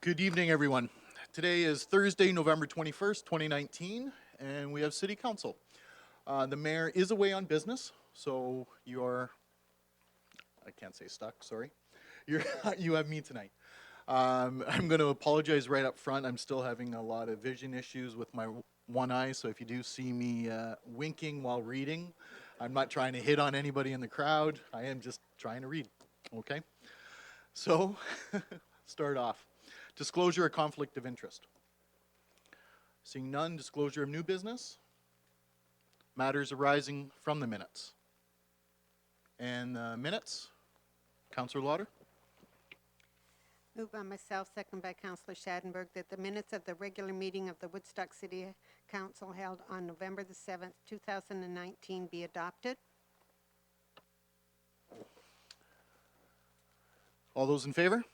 Good evening, everyone. Today is Thursday, November 21st, 2019, and we have City Council. The mayor is away on business, so you are, I can't say stuck, sorry. You have me tonight. I'm going to apologize right up front. I'm still having a lot of vision issues with my one eye, so if you do see me winking while reading, I'm not trying to hit on anybody in the crowd. I am just trying to read, okay? So, start off. Disclosure or conflict of interest. Seeing none, disclosure of new business. Matters arising from the minutes. And minutes, Councillor Lauder. Moved by myself, second by Councillor Schadenberg, that the minutes of the regular meeting of the Woodstock City Council held on November the 7th, 2019 be adopted. All those in favor?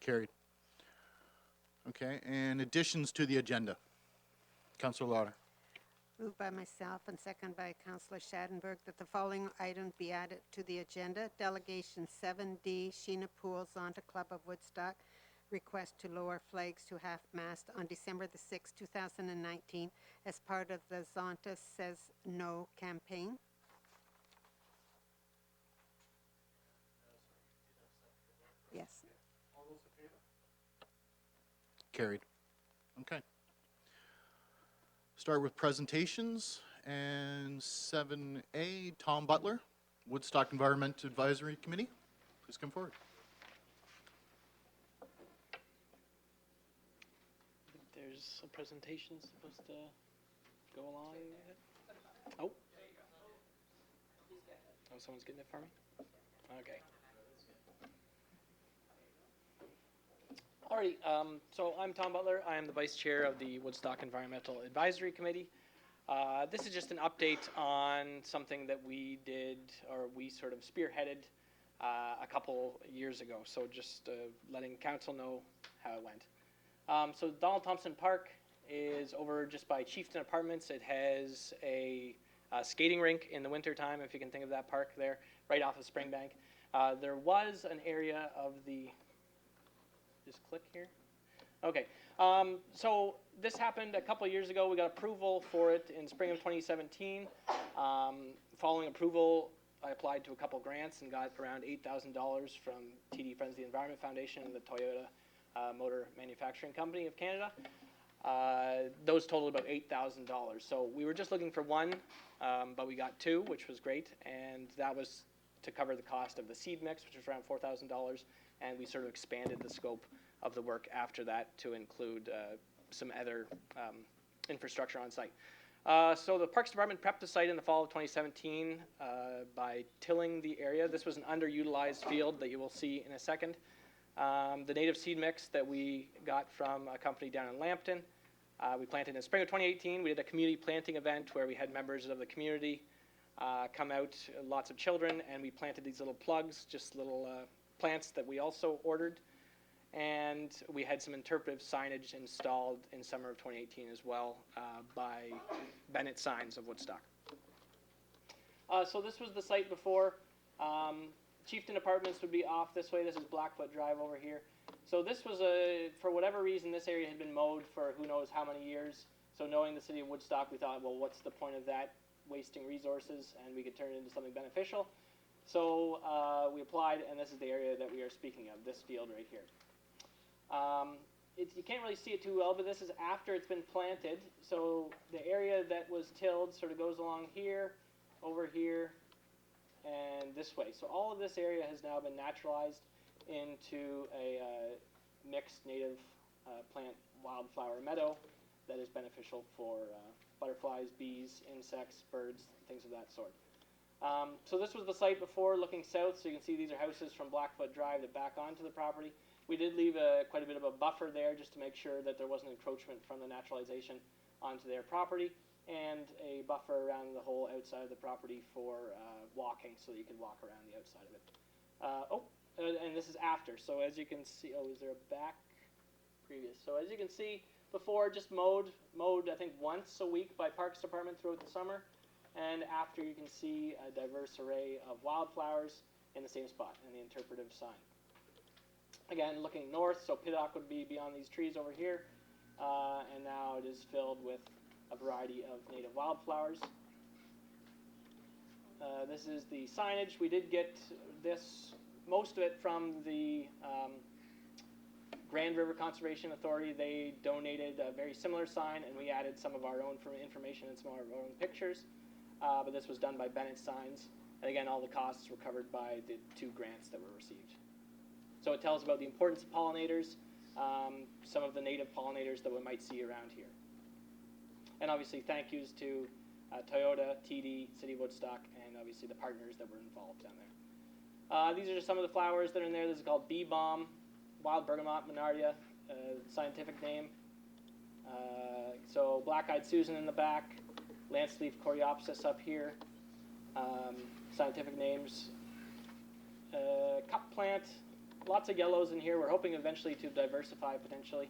Carried. Okay, and additions to the agenda. Councillor Lauder. Moved by myself and second by Councillor Schadenberg that the following items be added to the agenda. Delegation 7D, Sheena Pool, Zonta Club of Woodstock, request to lower flags to half-mast on December the 6th, 2019 as part of the Zonta Says No campaign. Yes. All those in favor? Carried. Okay. Start with presentations, and 7A, Tom Butler, Woodstock Environment Advisory Committee. Please come forward. I think there's a presentation supposed to go along with it. Oh. Oh, someone's getting it for me? Okay. Alrighty, so I'm Tom Butler. I am the Vice Chair of the Woodstock Environmental Advisory Committee. This is just an update on something that we did, or we sort of spearheaded a couple years ago. So just letting council know how it went. So Donald Thompson Park is over just by Chieftain Apartments. It has a skating rink in the winter time, if you can think of that park there, right off of Springbank. There was an area of the... Just click here. Okay, so this happened a couple years ago. We got approval for it in spring of 2017. Following approval, I applied to a couple grants and got around $8,000 from TD Friends of the Environment Foundation and the Toyota Motor Manufacturing Company of Canada. Those totaled about $8,000. So we were just looking for one, but we got two, which was great, and that was to cover the cost of the seed mix, which was around $4,000. And we sort of expanded the scope of the work after that to include some other infrastructure on site. So the Parks Department prepped the site in the fall of 2017 by tilling the area. This was an underutilized field that you will see in a second. The native seed mix that we got from a company down in Lambton, we planted in spring of 2018. We did a community planting event where we had members of the community come out, lots of children, and we planted these little plugs, just little plants that we also ordered, and we had some interpretive signage installed in summer of 2018 as well by Bennett Signs of Woodstock. So this was the site before. Chieftain Apartments would be off this way. This is Blackfoot Drive over here. So this was for whatever reason, this area had been mowed for who knows how many years. So knowing the city of Woodstock, we thought, well, what's the point of that, wasting resources, and we could turn it into something beneficial. So we applied, and this is the area that we are speaking of, this field right here. You can't really see it too well, but this is after it's been planted. So the area that was tilled sort of goes along here, over here, and this way. So all of this area has now been naturalized into a mixed native plant wildflower meadow that is beneficial for butterflies, bees, insects, birds, things of that sort. So this was the site before, looking south, so you can see these are houses from Blackfoot Drive that back onto the property. We did leave quite a bit of a buffer there just to make sure that there wasn't encroachment from the naturalization onto their property, and a buffer around the whole outside of the property for walking, so that you can walk around the outside of it. And this is after, so as you can see, is there a back previous? So as you can see, before just mowed I think once a week by Parks Department throughout the summer. And after, you can see a diverse array of wildflowers in the same spot and the interpretive sign. Again, looking north, so Piddock would be beyond these trees over here, and now it is filled with a variety of native wildflowers. This is the signage. We did get this, most of it from the Grand River Conservation Authority. They donated a very similar sign, and we added some of our own information and some of our own pictures. But this was done by Bennett Signs. And again, all the costs were covered by the 2 grants that were received. So it tells about the importance of pollinators, some of the native pollinators that we might see around here. And obviously thank yous to Toyota, TD, City of Woodstock, and obviously the partners that were involved down there. These are just some of the flowers that are in there. This is called bee balm, wild bergamot monardia, scientific name. So black-eyed Susan in the back, lance-leaf coreopsis up here. Scientific names. Cup plant, lots of yellows in here. We're hoping eventually to diversify potentially.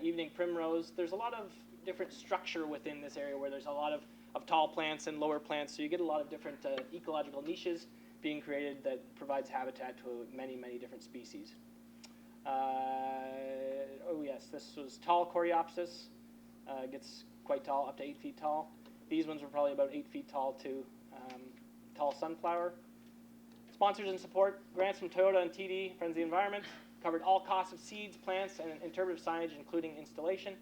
Evening primrose. There's a lot of different structure within this area where there's a lot of tall plants and lower plants, so you get a lot of different ecological niches being created that provides habitat to many, many different species. Oh yes, this was tall coreopsis. Gets quite tall, up to 8 feet tall. These ones were probably about 8 feet tall too. Tall sunflower. Sponsors and support, grants from Toyota and TD, Friends of the Environment, covered all costs of seeds, plants, and interpretive signage, including installation.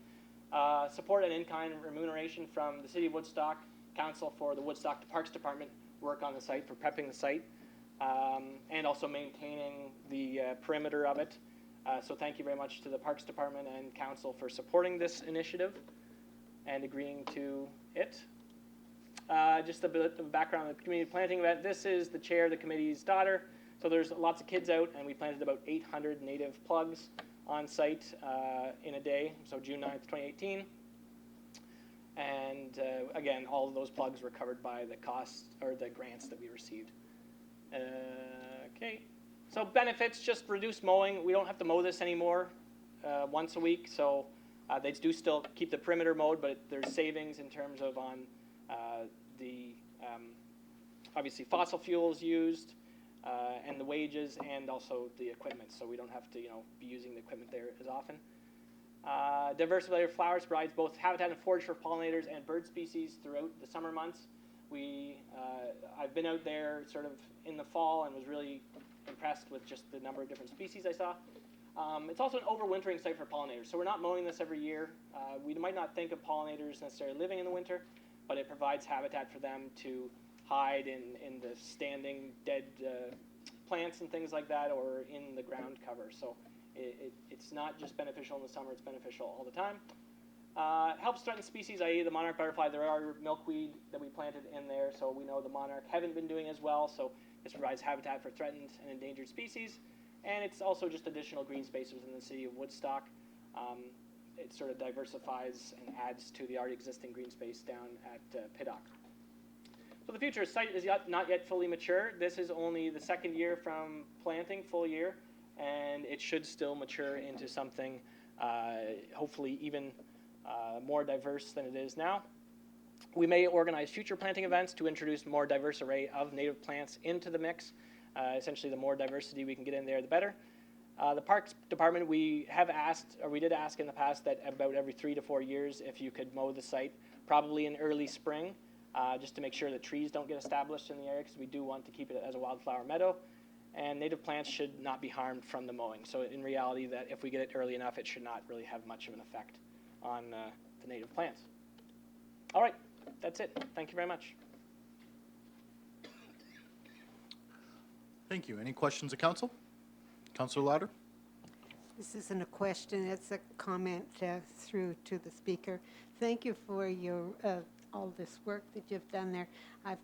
Support and in-kind remuneration from the City of Woodstock, Council for the Woodstock Parks Department, work on the site for prepping the site, and also maintaining the perimeter of it. So thank you very much to the Parks Department and Council for supporting this initiative and agreeing to it. Just a bit of background on the community planting event. This is the chair of the committee's daughter. So there's lots of kids out, and we planted about 800 native plugs on site in a day, so June 9th, 2018. And again, all of those plugs were covered by the costs or the grants that we received. Okay, so benefits, just reduce mowing. We don't have to mow this anymore once a week, so they do still keep the perimeter mowed, but there's savings in terms of on the obviously fossil fuels used and the wages and also the equipment, so we don't have to be using the equipment there as often. Diversified flowers provides both habitat and forage for pollinators and bird species throughout the summer months. I've been out there sort of in the fall and was really impressed with just the number of different species I saw. It's also an overwintering site for pollinators, so we're not mowing this every year. We might not think of pollinators necessarily living in the winter, but it provides habitat for them to hide in the standing dead plants and things like that, or in the ground cover. So it's not just beneficial in the summer, it's beneficial all the time. Helps threatened species, i.e. the monarch butterfly. There are milkweed that we planted in there, so we know the monarch haven't been doing as well, so this provides habitat for threatened and endangered species. And it's also just additional green space within the City of Woodstock. It sort of diversifies and adds to the already existing green space down at Piddock. So the future site is not yet fully mature. This is only the second year from planting, full year, and it should still mature into something hopefully even more diverse than it is now. We may organize future planting events to introduce more diverse array of native plants into the mix. Essentially, the more diversity we can get in there, the better. The Parks Department, we did ask in the past that about every 3 to 4 years if you could mow the site, probably in early spring, just to make sure that trees don't get established in the area, because we do want to keep it as a wildflower meadow. And native plants should not be harmed from the mowing. So in reality, that if we get it early enough, it should not really have much of an effect on the native plants. All right, that's it. Thank you very much. Thank you. Any questions of council? Councilor Lauder? This isn't a question, it's a comment through to the speaker. Thank you for your all this work that you've done there. I've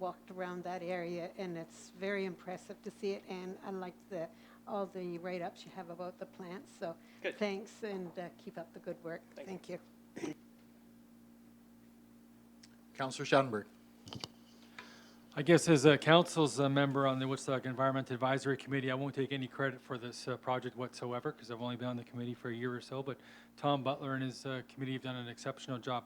walked around that area, and it's very impressive to see it, and I like all the write-ups you have about the plants. So Good. Thanks, and keep up the good work. Thank you. Councilor Schadenberg? I guess as a council's member on the Woodstock Environment Advisory Committee, I won't take any credit for this project whatsoever, because I've only been on the committee for a year or so, but Tom Butler and his committee have done an exceptional job.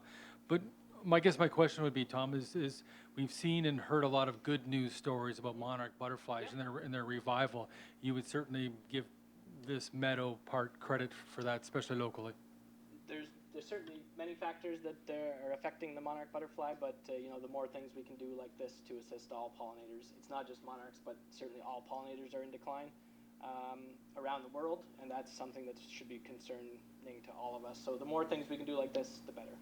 But I guess my question would be, Tom, is we've seen and heard a lot of good news stories about monarch butterflies and their revival. You would certainly give this meadow part credit for that, especially locally? There's certainly many factors that are affecting the monarch butterfly, but you know, the more things we can do like this to assist all pollinators, it's not just monarchs, but certainly all pollinators are in decline around the world, and that's something that should be concerning to all of us. So the more things we can do like this, the better.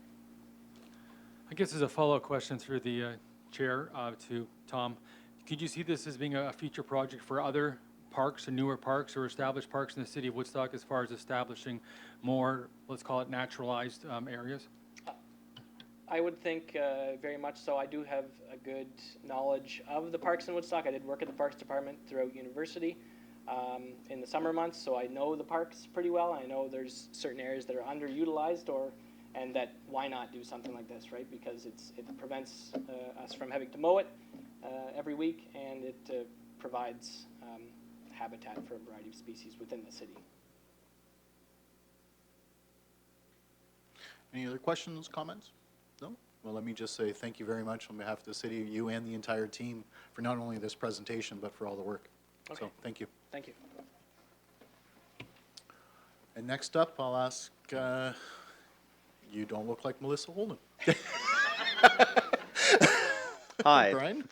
I guess as a follow-up question through the chair to Tom, could you see this as being a future project for other parks or newer parks or established parks in the city of Woodstock as far as establishing more, let's call it naturalized areas? I would think very much so. I do have a good knowledge of the parks in Woodstock. I did work at the Parks Department throughout university in the summer months, so I know the parks pretty well. I know there's certain areas that are underutilized, and that why not do something like this, right? Because it prevents us from having to mow it every week, and it provides habitat for a variety of species within the city. Any other questions, comments? No? Well, let me just say thank you very much on behalf of the city, you and the entire team, for not only this presentation, but for all the work. Okay. So, thank you. Thank you. And next up, I'll ask, you don't look like Melissa Holden. Hi. Brian?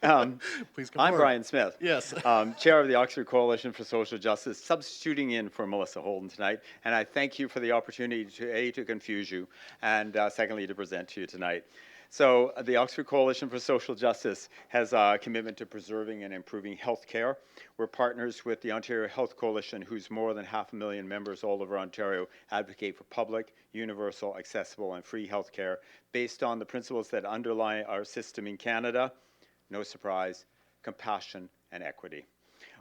Please come I'm forward. Brian Smith. Yes. Chair of the Oxford Coalition for Social Justice, substituting in for Melissa Holden tonight. And I thank you for the opportunity to confuse you, and secondly, to present to you tonight. So the Oxford Coalition for Social Justice has a commitment to preserving and improving health care. We're partners with the Ontario Health Coalition, whose more than 500,000 members all over Ontario advocate for public, universal, accessible, and free health care based on the principles that underlie our system in Canada. No surprise, compassion and equity.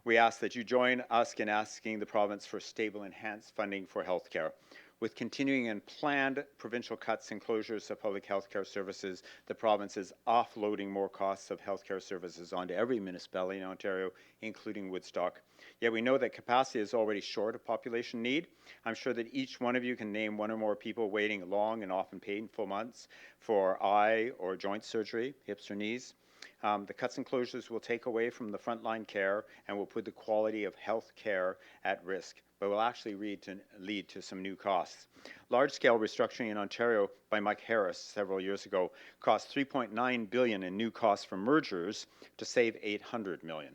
We ask that you join us in asking the province for stable, enhanced funding for health care. With continuing and planned provincial cuts and closures of public health care services, the province is offloading more costs of health care services onto every municipality in Ontario, including Woodstock. Yet we know that capacity is already short of population need. I'm sure that each one of you can name one or more people waiting long and often painful months for eye or joint surgery, hips or knees. The cuts and closures will take away from the frontline care and will put the quality of health care at risk, but will actually lead to some new costs. Large-scale restructuring in Ontario by Mike Harris several years ago cost $3.9 billion in new costs from mergers to save $800 million.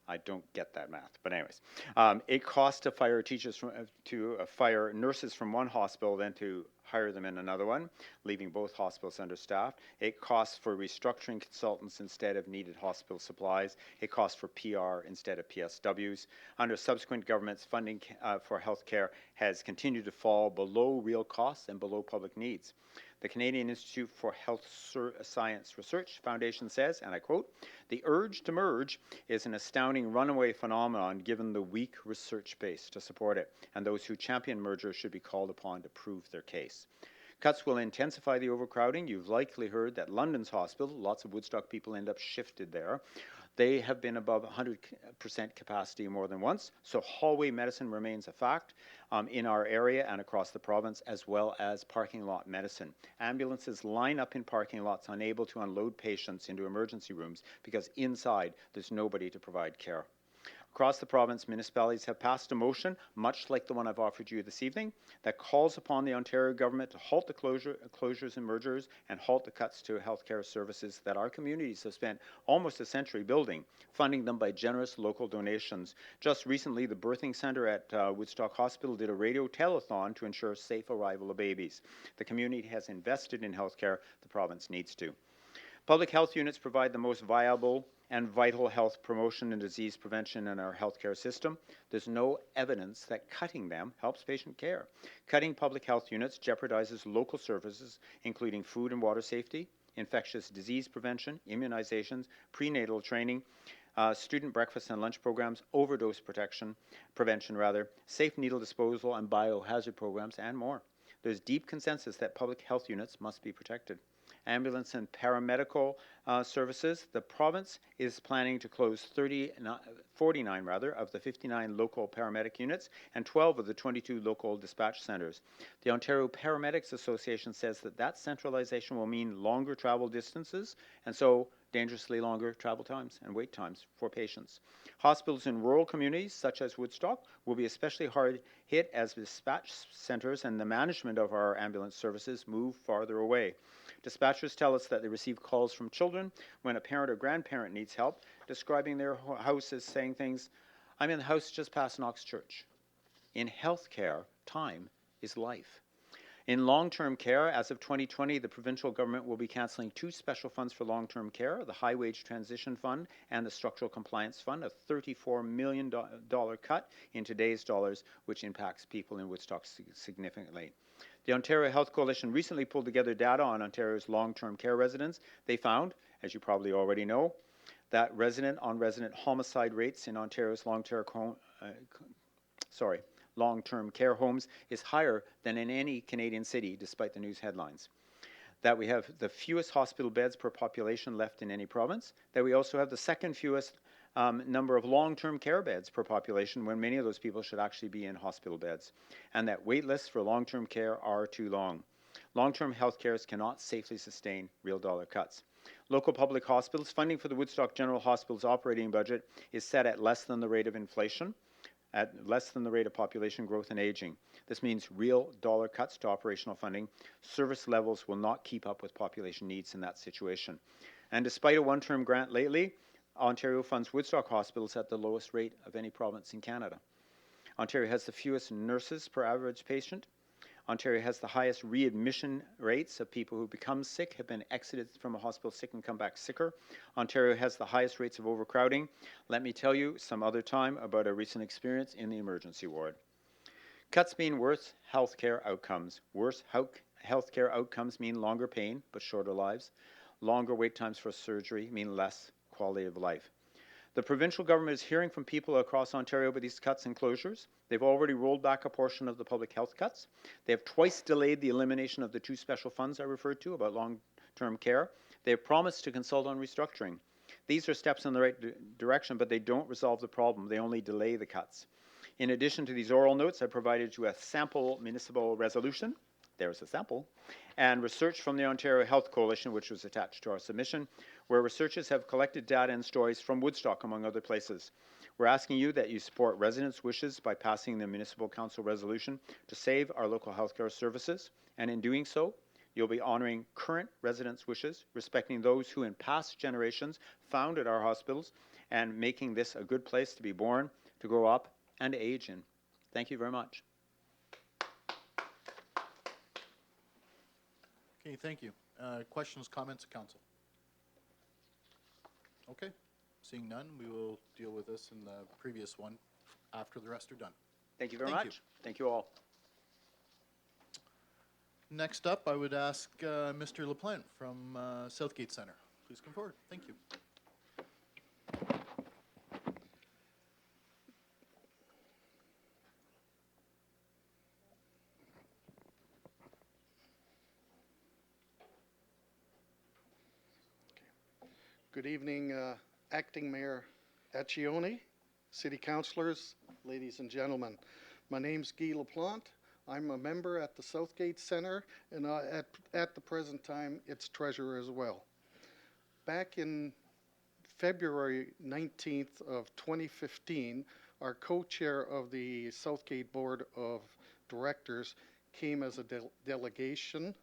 I don't get that math, but anyways. It costs to fire fire nurses from one hospital than to hire them in another one, leaving both hospitals understaffed. It costs for restructuring consultants instead of needed hospital supplies. It costs for PR instead of PSWs. Under subsequent governments, funding for healthcare has continued to fall below real costs and below public needs. The Canadian Institute for Health Science Research Foundation says, and I quote, "The urge to merge is an astounding runaway phenomenon given the weak research base to support it, and those who champion mergers should be called upon to prove their case." Cuts will intensify the overcrowding. You've likely heard that London's hospital, lots of Woodstock people end up shifted there. They have been above 100% capacity more than once, so hallway medicine remains a fact in our area and across the province, as well as parking lot medicine. Ambulances line up in parking lots unable to unload patients into emergency rooms because inside there's nobody to provide care. Across the province, municipalities have passed a motion, much like the one I've offered you this evening, that calls upon the Ontario government to halt the closures and mergers and halt the cuts to healthcare services that our communities have spent almost a century building, funding them by generous local donations. Just recently, the birthing center at Woodstock Hospital did a radio telethon to ensure safe arrival of babies. The community has invested in healthcare. The province needs to. Public health units provide the most viable and vital health promotion and disease prevention in our healthcare system. There's no evidence that cutting them helps patient care. Cutting public health units jeopardizes local services, including food and water safety, infectious disease prevention, immunizations, prenatal training, student breakfast and lunch programs, overdose prevention, safe needle disposal and biohazard programs, and more. There's deep consensus that public health units must be protected. Ambulance and paramedical services. The province is planning to close 49 of the 59 local paramedic units and 12 of the 22 local dispatch centres. The Ontario Paramedics Association says that centralization will mean longer travel distances and so dangerously longer travel times and wait times for patients. Hospitals in rural communities such as Woodstock will be especially hard hit as dispatch centres and the management of our ambulance services move farther away. Dispatchers tell us that they receive calls from children when a parent or grandparent needs help, describing their house as saying things, "I'm in the house just past Knox Church." In healthcare, time is life. In long-term care, as of 2020, the provincial government will be cancelling 2 special funds for long-term care, the High Wage Transition Fund and the Structural Compliance Fund, a $34 million cut in today's dollars, which impacts people in Woodstock significantly. The Ontario Health Coalition recently pulled together data on Ontario's long-term care residents. They found, as you probably already know, that resident-on-resident homicide rates in Ontario's long-term care homes is higher than in any Canadian city, despite the news headlines. That we have the fewest hospital beds per population left in any province. That we also have the second fewest number of long-term care beds per population when many of those people should actually be in hospital beds. And that wait lists for long-term care are too long. Long-term health cares cannot safely sustain real dollar cuts. Local public hospitals, funding for the Woodstock General Hospital's operating budget is set at less than the rate of inflation, at less than the rate of population growth and aging. This means real dollar cuts to operational funding. Service levels will not keep up with population needs in that situation. And despite a one-term grant lately, Ontario funds Woodstock hospitals at the lowest rate of any province in Canada. Ontario has the fewest nurses per average patient. Ontario has the highest readmission rates of people who become sick, have been exited from a hospital sick and come back sicker. Ontario has the highest rates of overcrowding. Let me tell you some other time about a recent experience in the emergency ward. Cuts mean worse healthcare outcomes. Worse healthcare outcomes mean longer pain, but shorter lives. Longer wait times for surgery mean less quality of life. The provincial government is hearing from people across Ontario about these cuts and closures. They've already rolled back a portion of the public health cuts. They have twice delayed the elimination of the 2 special funds I referred to about long-term care. They have promised to consult on restructuring. These are steps in the right direction, but they don't resolve the problem. They only delay the cuts. In addition to these oral notes, I provided you a sample municipal resolution. There's a sample. And research from the Ontario Health Coalition, which was attached to our submission, where researchers have collected data and stories from Woodstock, among other places. We're asking you that you support residents' wishes by passing the Municipal Council resolution to save our local healthcare services. And in doing so, you'll be honoring current residents' wishes, respecting those who in past generations founded our hospitals, and making this a good place to be born, to grow up, and to age in. Thank you very much. Okay, thank you. Questions, comments, council? Okay, seeing none, we will deal with this in the previous one after the rest are done. Thank you very Thank much. Thank you all. Next up, I would ask Mr. LaPlante from Southgate Center. Please come forward. Thank you. Good evening, Acting Mayor Accioni, City Councilors, ladies and gentlemen. My name's Guy LaPlante. I'm a member at the Southgate Center, and at the present time, its treasurer as well. Back in February 19th of 2015, our co-chair of the Southgate Board of Directors came as a delegation.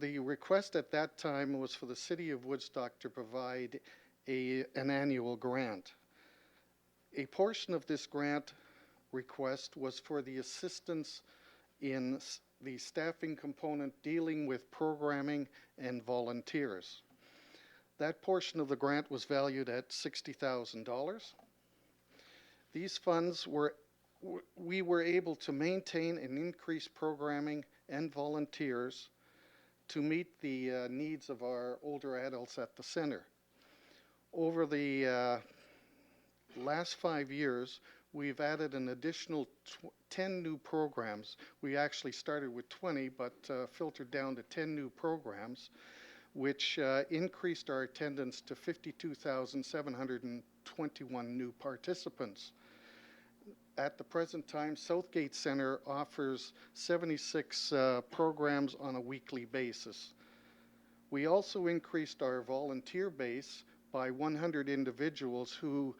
The request at that time was for the City of Woodstock to provide an annual grant. A portion of this grant request was for the assistance in the staffing component dealing with programming and volunteers. That portion of the grant was valued at $60,000. These funds we were able to maintain and increase programming and volunteers to meet the needs of our older adults at the center. Over the last 5 years, we've added an additional 10 new programs. We actually started with 20, but filtered down to 10 new programs. which increased our attendance to 52,721 new participants. At the present time, Southgate Center offers 76 programs on a weekly basis. We also increased our volunteer base by 100 individuals who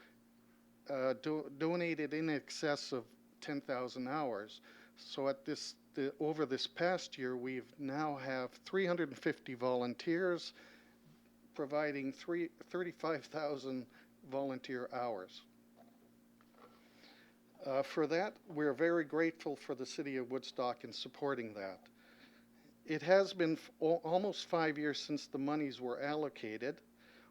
donated in excess of 10,000 hours. So over this past year, we've now have 350 volunteers providing 35,000 volunteer hours. For that, we're very grateful for the City of Woodstock in supporting that. It has been almost 5 years since the monies were allocated.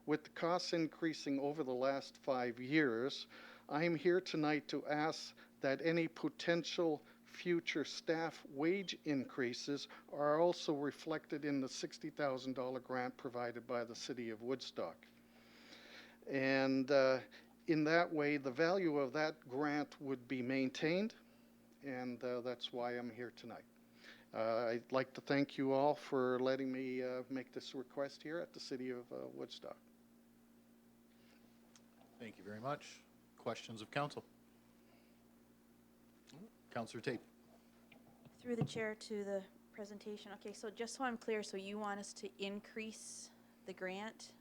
With the costs increasing over the last 5 years, I am here tonight to ask that any potential future staff wage increases are also reflected in the $60,000 grant provided by the City of Woodstock. And in that way, the value of that grant would be maintained, and that's why I'm here tonight. I'd like to thank you all for letting me make this request here at the City of Woodstock. Thank you very much. Questions of council? Councillor Tate. Through the chair to the presentation. Okay, so just so I'm clear, so you want us to increase the grant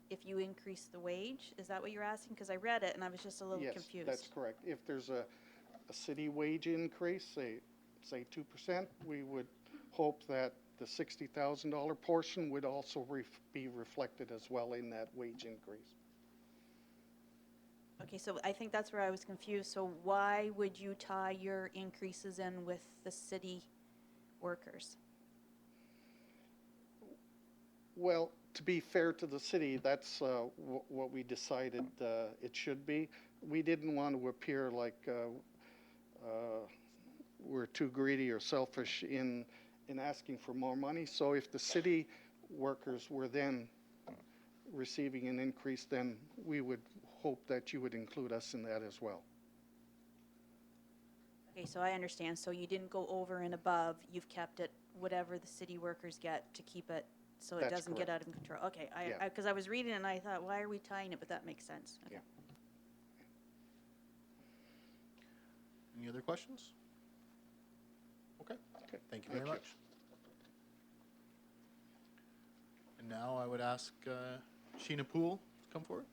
if you increase the wage? Is that what you're asking? Because I read it and I was just a little confused. Yes, that's correct. If there's a city wage increase, say 2%, we would hope that the $60,000 portion would also be reflected as well in that wage increase. Okay, so I think that's where I was confused. So why would you tie your increases in with the city workers? Well, to be fair to the city, that's what we decided it should be. We didn't want to appear like we're too greedy or selfish in asking for more money. So if the city workers were then receiving an increase, then we would hope that you would include us in that as well. Okay, so I understand. So you didn't go over and above. You've kept it whatever the city workers get to keep it so it That's doesn't get correct. out of control. Okay, Yeah. because I was reading it and I thought, why are we tying it? But that makes sense. Okay. Yeah. Any other questions? Okay. Okay. Thank you very much. And now I would ask Sheena Poole to come forward.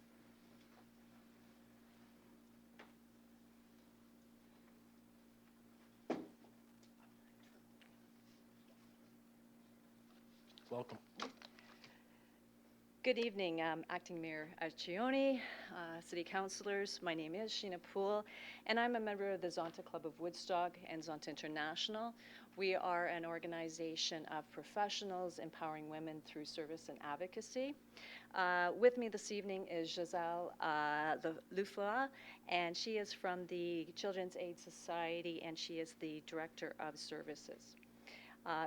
Welcome. Good evening, Acting Mayor Accioni, City Councilors. My name is Sheena Poole, and I'm a member of the Zonta Club of Woodstock and Zonta International. We are an organization of professionals empowering women through service and advocacy. With me this evening is Giselle Lufla, and she is from the Children's Aid Society, and she is the Director of Services.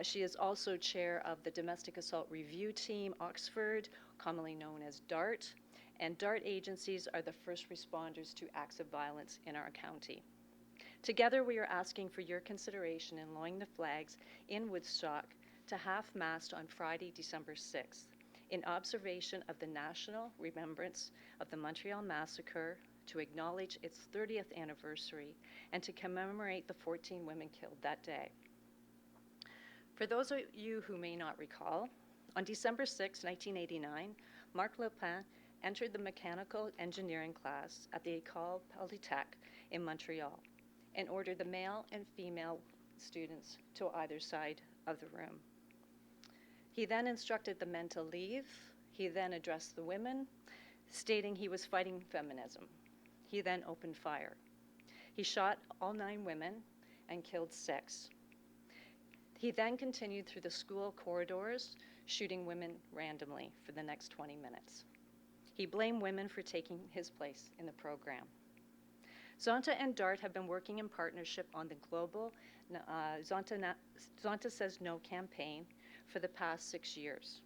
She is also chair of the Domestic Assault Review Team, Oxford, commonly known as DART, and DART agencies are the first responders to acts of violence in our county. Together, we are asking for your consideration in lowering the flags in Woodstock to half-mast on Friday, December 6th, in observation of the national remembrance of the Montreal Massacre, to acknowledge its 30th anniversary, and to commemorate the 14 women killed that day. For those of you who may not recall, on December 6, 1989, Marc Lepin entered the mechanical engineering class at the École Polytech in Montreal and ordered the male and female students to either side of the room. He then instructed the men to leave. He then addressed the women, stating he was fighting feminism. He then opened fire. He shot all 9 women and killed 6. He then continued through the school corridors, shooting women randomly for the next 20 minutes. He blamed women for taking his place in the program. Zonta and DART have been working in partnership on the global Zonta Says No campaign for the past 6 years.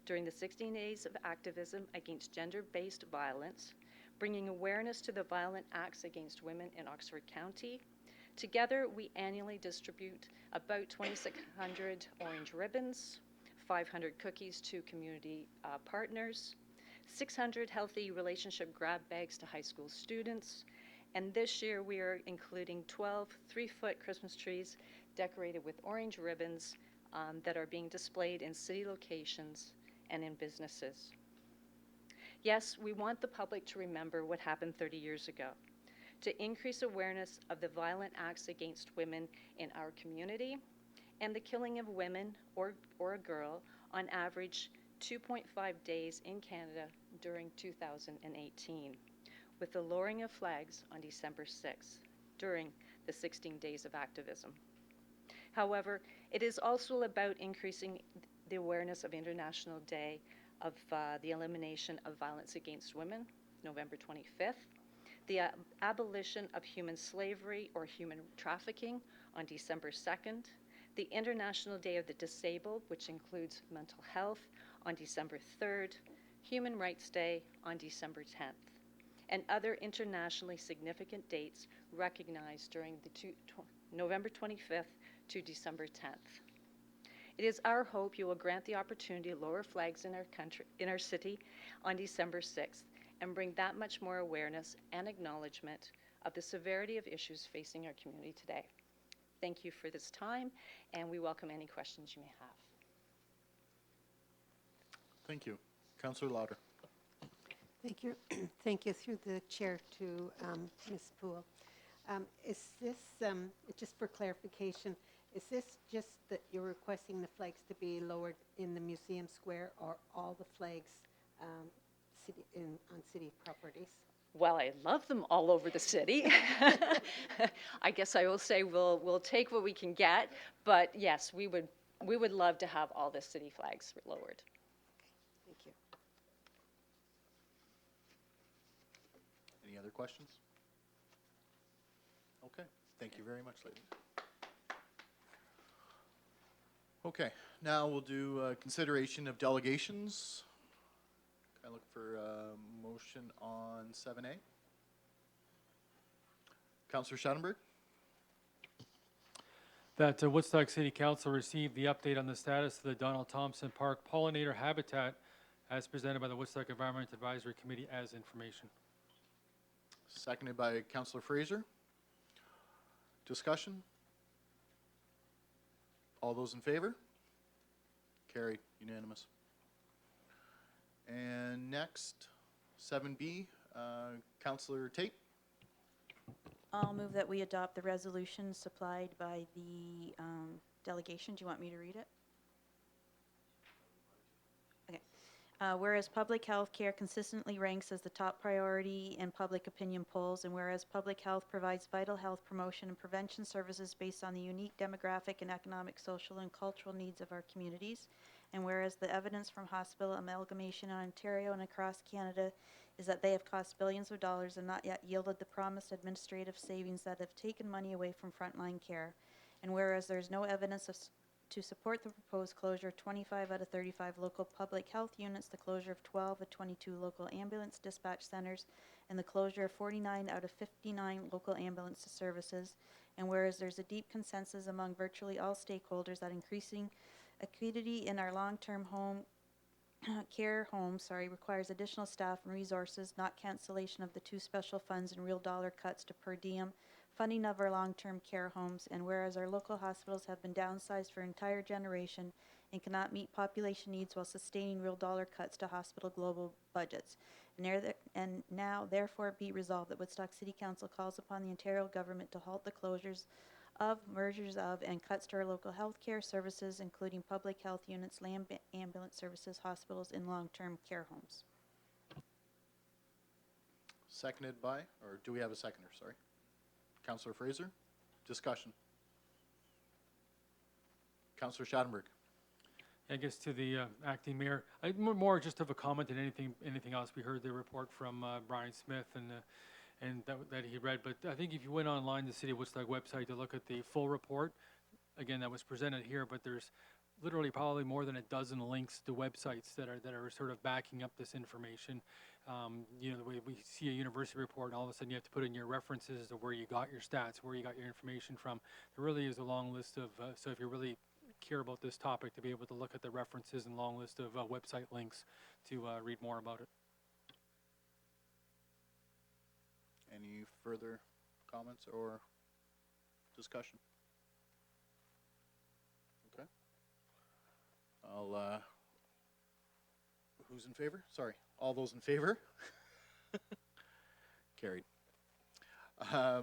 During the 16 days of activism against gender-based violence, bringing awareness to the violent acts against women in Oxford County, together we annually distribute about 2,600 orange ribbons, 500 cookies to community partners, 600 healthy relationship grab bags to high school students, and this year we are including 12 3-foot Christmas trees decorated with orange ribbons that are being displayed in city locations and in businesses. Yes, we want the public to remember what happened 30 years ago, to increase awareness of the violent acts against women in our community and the killing of women or a girl on average 2.5 days in Canada during 2018, with the lowering of flags on December 6th during the 16 days of activism. However, it is also about increasing the awareness of International Day of the Elimination of Violence Against Women, November 25th, the abolition of human slavery or human trafficking on December 2nd, the International Day of the Disabled, which includes mental health, on December 3rd, Human Rights Day on December 10th, and other internationally significant dates recognized during the November 25th to December 10th. It is our hope you will grant the opportunity to lower flags in our city on December 6th and bring that much more awareness and acknowledgement of the severity of issues facing our community today. Thank you for this time, and we welcome any questions you may have. Thank you. Councillor Lauder. Thank you. Thank you through the chair to Ms. Poole. Is this, just for clarification, is this just that you're requesting the flags to be lowered in the museum square or all the flags on city properties? Well, I love them all over the city. I guess I will say we'll take what we can get, but yes, we would love to have all the city flags lowered. Thank you. Any other questions? Okay, thank you very much, ladies. Okay, now we'll do consideration of delegations. I look for a motion on 7A. Councillor Schattenberg. That Woodstock City Council received the update on the status of the Donald Thompson Park pollinator habitat as presented by the Woodstock Environment Advisory Committee as information. Seconded by Councillor Fraser. Discussion? All those in favor? Carried, unanimous. And next, 7B, Councillor Tate. I'll move that we adopt the resolution supplied by the delegation. Do you want me to read it? Okay. Whereas public health care consistently ranks as the top priority in public opinion polls, and whereas public health provides vital health promotion and prevention services based on the unique demographic and economic, social, and cultural needs of our communities, and whereas the evidence from hospital amalgamation in Ontario and across Canada is that they have cost billions of dollars and not yet yielded the promised administrative savings that have taken money away from frontline care, and whereas there is no evidence to support the proposed closure of 25 out of 35 local public health units, the closure of 12 of 22 local ambulance dispatch centers, and the closure of 49 out of 59 local ambulance services, and whereas there's a deep consensus among virtually all stakeholders that increasing acuity in our long-term care homes requires additional staff and resources, not cancellation of the 2 special funds and real dollar cuts to per diem funding of our long-term care homes, and whereas our local hospitals have been downsized for an entire generation and cannot meet population needs while sustaining real dollar cuts to hospital global budgets. And now, therefore, be resolved that Woodstock City Council calls upon the Ontario government to halt the closures of, mergers of, and cuts to our local health care services, including public health units, ambulance services, hospitals, and long-term care homes. Seconded by, or do we have a seconder? Sorry. Councillor Fraser. Discussion. Councillor Schattenberg. I guess to the acting mayor, more just of a comment than anything else. We heard the report from Brian Smith and that he read, but I think if you went online, the City of Woodstock website, to look at the full report, again, that was presented here, but there's literally probably more than a dozen links to websites that are sort of backing up this information. You know, the way we see a university report, and all of a sudden you have to put in your references as to where you got your stats, where you got your information from. There really is a long list of, so if you're really care about this topic to be able to look at the references and long list of website links to read more about it. Any further comments or discussion? Okay. I'll, who's in favor? Sorry, all those in favor? Carried.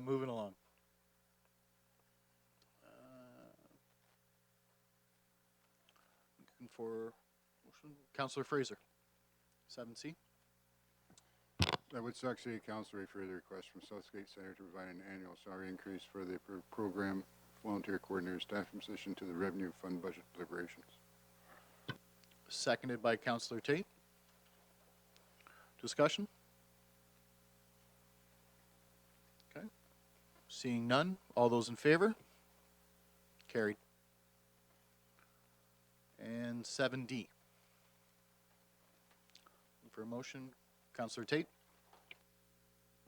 Moving along. Looking for motion. Councillor Fraser, 7C. That Woodstock City Council refer the request from Southgate Center to provide an annual salary increase for the program volunteer coordinator staff position to the revenue fund budget deliberations. Seconded by Councillor Tate. Discussion? Okay. Seeing none, all those in favor? Carried. And 7D. For a motion, Councillor Tate.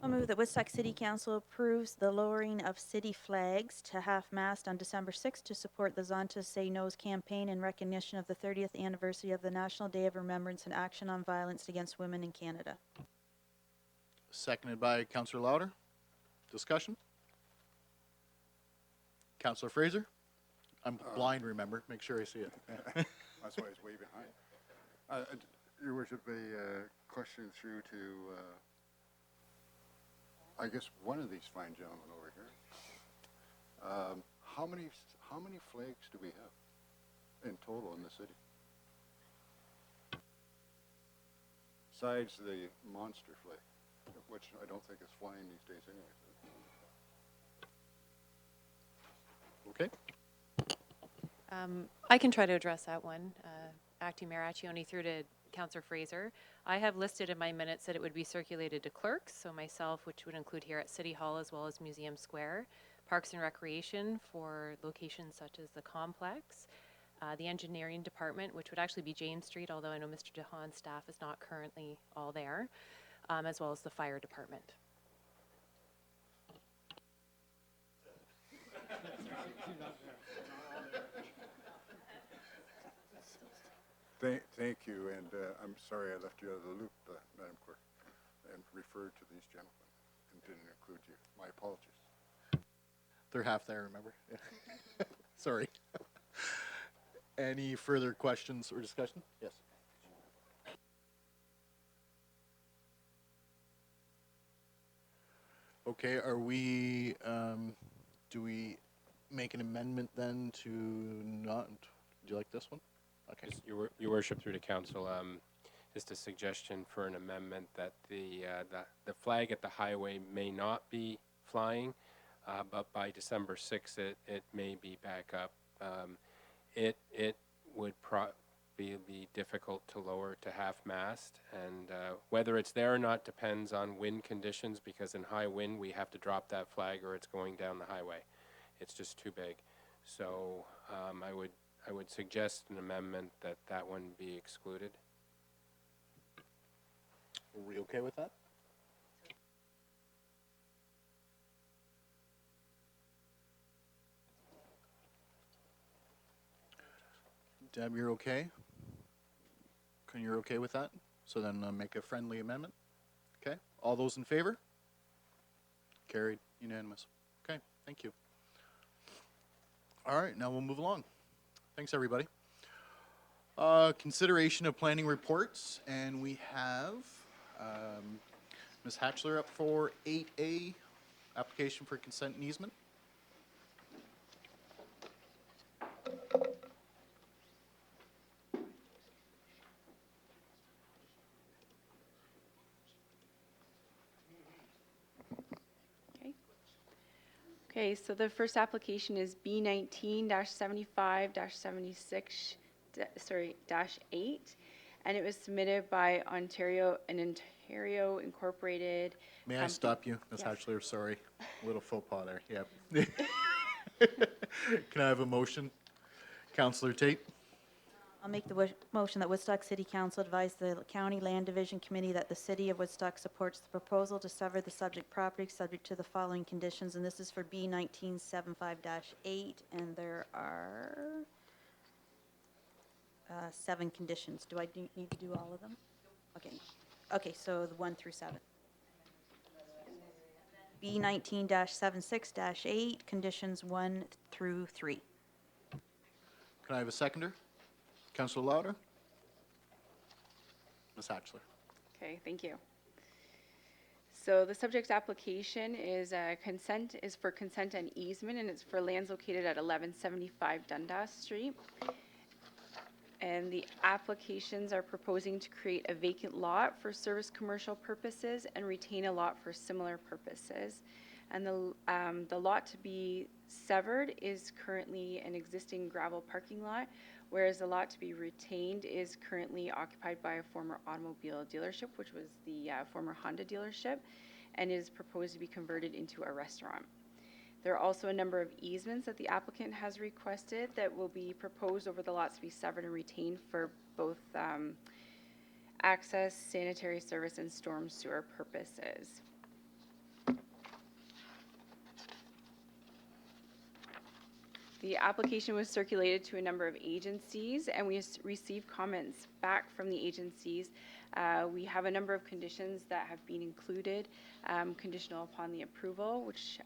I'll move that Woodstock City Council approves the lowering of city flags to half-mast on December 6th to support the Zonta Say No's campaign in recognition of the 30th anniversary of the National Day of Remembrance and Action on Violence Against Women in Canada. Seconded by Councillor Louder. Discussion? Councillor Fraser? I'm blind, remember. Make sure I see it. That's why it's way behind. Your Worship, a question through to, I guess, one of these fine gentlemen over here. How many flags do we have in total in the city? Besides the monster flag, which I don't think is flying these days anyway. Okay. I can try to address that one. Acting Mayor Accioni through to Councillor Fraser. I have listed in my minutes that it would be circulated to clerks, so myself, which would include here at City Hall as well as Museum Square, Parks and Recreation for locations such as the complex, the engineering department, which would actually be James Street, although I know Mr. DeHaan's staff is not currently all there, as well as the fire department. Thank you, and I'm sorry I left you out of the loop, Madam Clerk, and referred to these gentlemen and didn't include you. My apologies. They're half there, remember? Sorry. Any further questions or discussion? Yes. Okay, are we, do we make an amendment then to not, do you like this one? Okay. Just Your Worship, through the council, just a suggestion for an amendment that the flag at the highway may not be flying, but by December 6th it may be back up. It would be difficult to lower to half-mast, and whether it's there or not depends on wind conditions, because in high wind we have to drop that flag or it's going down the highway. It's just too big. So I would suggest an amendment that one be excluded. Are we okay with that? Deb, you're okay? You're okay with that? So then make a friendly amendment. Okay, all those in favor? Carried, unanimous. Okay, thank you. All right, now we'll move along. Thanks, everybody. Consideration of planning reports, and we have Ms. Hatchler up for 8A, application for consent and easement. Okay, so the first application is B19-75-76, -8, and it was submitted by Ontario Incorporated. May I stop you, Ms. Yes. Hatchler? Sorry, a little faux pas there. Yep. Can I have a motion? Councillor Tate? I'll make the motion that Woodstock City Council advise the County Land Division Committee that the City of Woodstock supports the proposal to sever the subject property subject to the following conditions, and this is for B1975-8, and there are 7 conditions. Do I need to do all of them? Okay. Okay, so the 1 through 7. B19-76-8, conditions 1 through 3. Can I have a seconder? Councillor Lauder? Ms. Hatchler? Okay, thank you. So the subject application is for consent and easement, and it's for lands located at 1175 Dundas Street. And the applications are proposing to create a vacant lot for service commercial purposes and retain a lot for similar purposes. And the lot to be severed is currently an existing gravel parking lot, whereas the lot to be retained is currently occupied by a former automobile dealership, which was the former Honda dealership, and is proposed to be converted into a restaurant. There are also a number of easements that the applicant has requested that will be proposed over the lots to be severed and retained for both access, sanitary service, and storm sewer purposes. The application was circulated to a number of agencies, and we received comments back from the agencies. We have a number of conditions that have been included, conditional upon the approval, which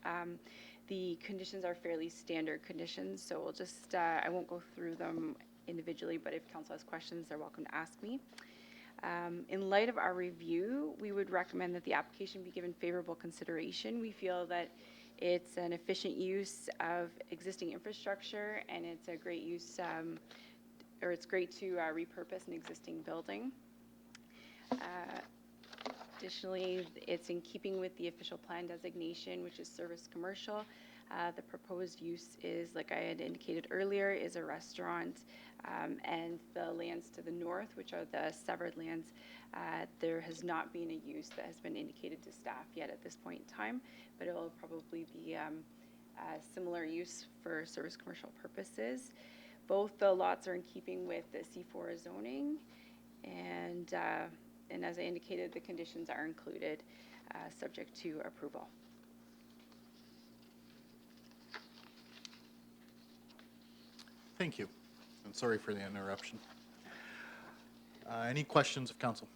the conditions are fairly standard conditions, so we'll just, I won't go through them individually, but if council has questions, they're welcome to ask me. In light of our review, we would recommend that the application be given favorable consideration. We feel that it's an efficient use of existing infrastructure, and it's a great use, or it's great to repurpose an existing building. Additionally, it's in keeping with the official plan designation, which is service commercial. The proposed use is, like I had indicated earlier, is a restaurant, and the lands to the north, which are the severed lands, there has not been a use that has been indicated to staff yet at this point in time, but it will probably be a similar use for service commercial purposes. Both the lots are in keeping with the C4 zoning, and as I indicated, the conditions are included, subject to approval. Thank you. And sorry for the interruption. Any questions of council?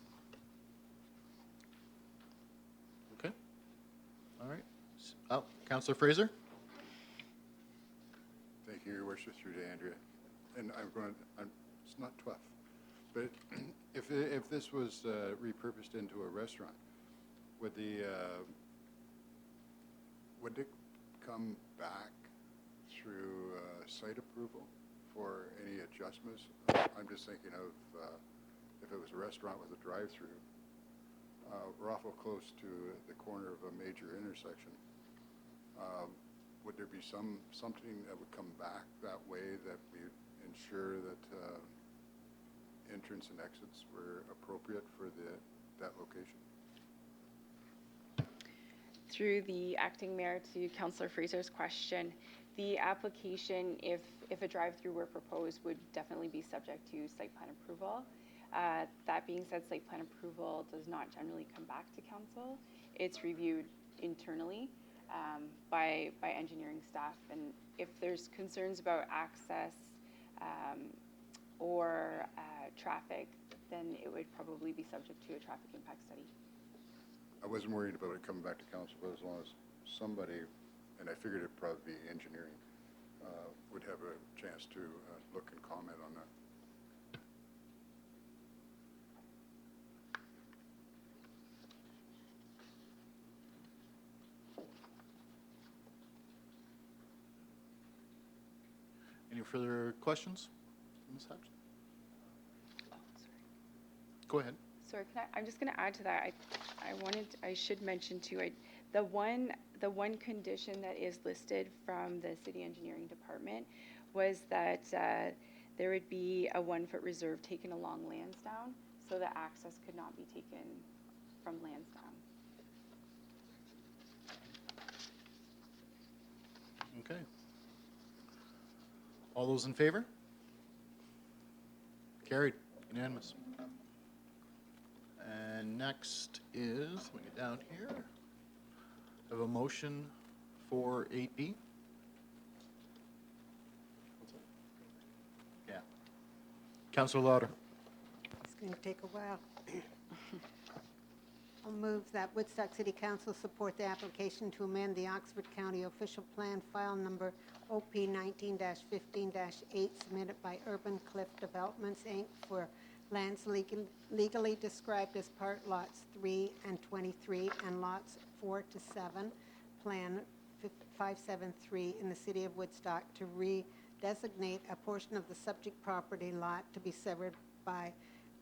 Okay. All right. Oh, Councillor Fraser? Thank you, Your Worship, through to Andrea. And it's not 12, but if this was repurposed into a restaurant, would it come back through site approval for any adjustments? I'm just thinking of if it was a restaurant with a drive-through, we're awful close to the corner of a major intersection. Would there be something that would come back that way that we ensure that entrance and exits were appropriate for that location? Through the acting mayor to Councillor Fraser's question, the application, if a drive-through were proposed, would definitely be subject to site plan approval. That being said, site plan approval does not generally come back to council. It's reviewed internally by engineering staff, and if there's concerns about access or traffic, then it would probably be subject to a traffic impact study. I wasn't worried about it coming back to council, but as long as somebody, and I figured it'd probably be engineering, would have a chance to look and comment on that. Any further questions, Ms. Hatch? Oh, sorry. Go ahead. Sorry, I'm just going to add to that. I should mention too, the one condition that is listed from the city engineering department was that there would be a 1-foot reserve taken along Lansdowne, so that access could not be taken from Lansdowne. Okay. All those in favor? Carried. Unanimous. And next is, let me get down here, I have a motion for 8B. What's that? Yeah. Councillor Lauder. It's going to take a while. I'll move that Woodstock City Council support the application to amend the Oxford County Official Plan File Number OP 19-15-8 submitted by Urban Cliff Developments, Inc. for lands legally described as part lots 3 and 23 and lots 4 to 7, Plan 573 in the city of Woodstock to redesignate a portion of the subject property lot to be severed by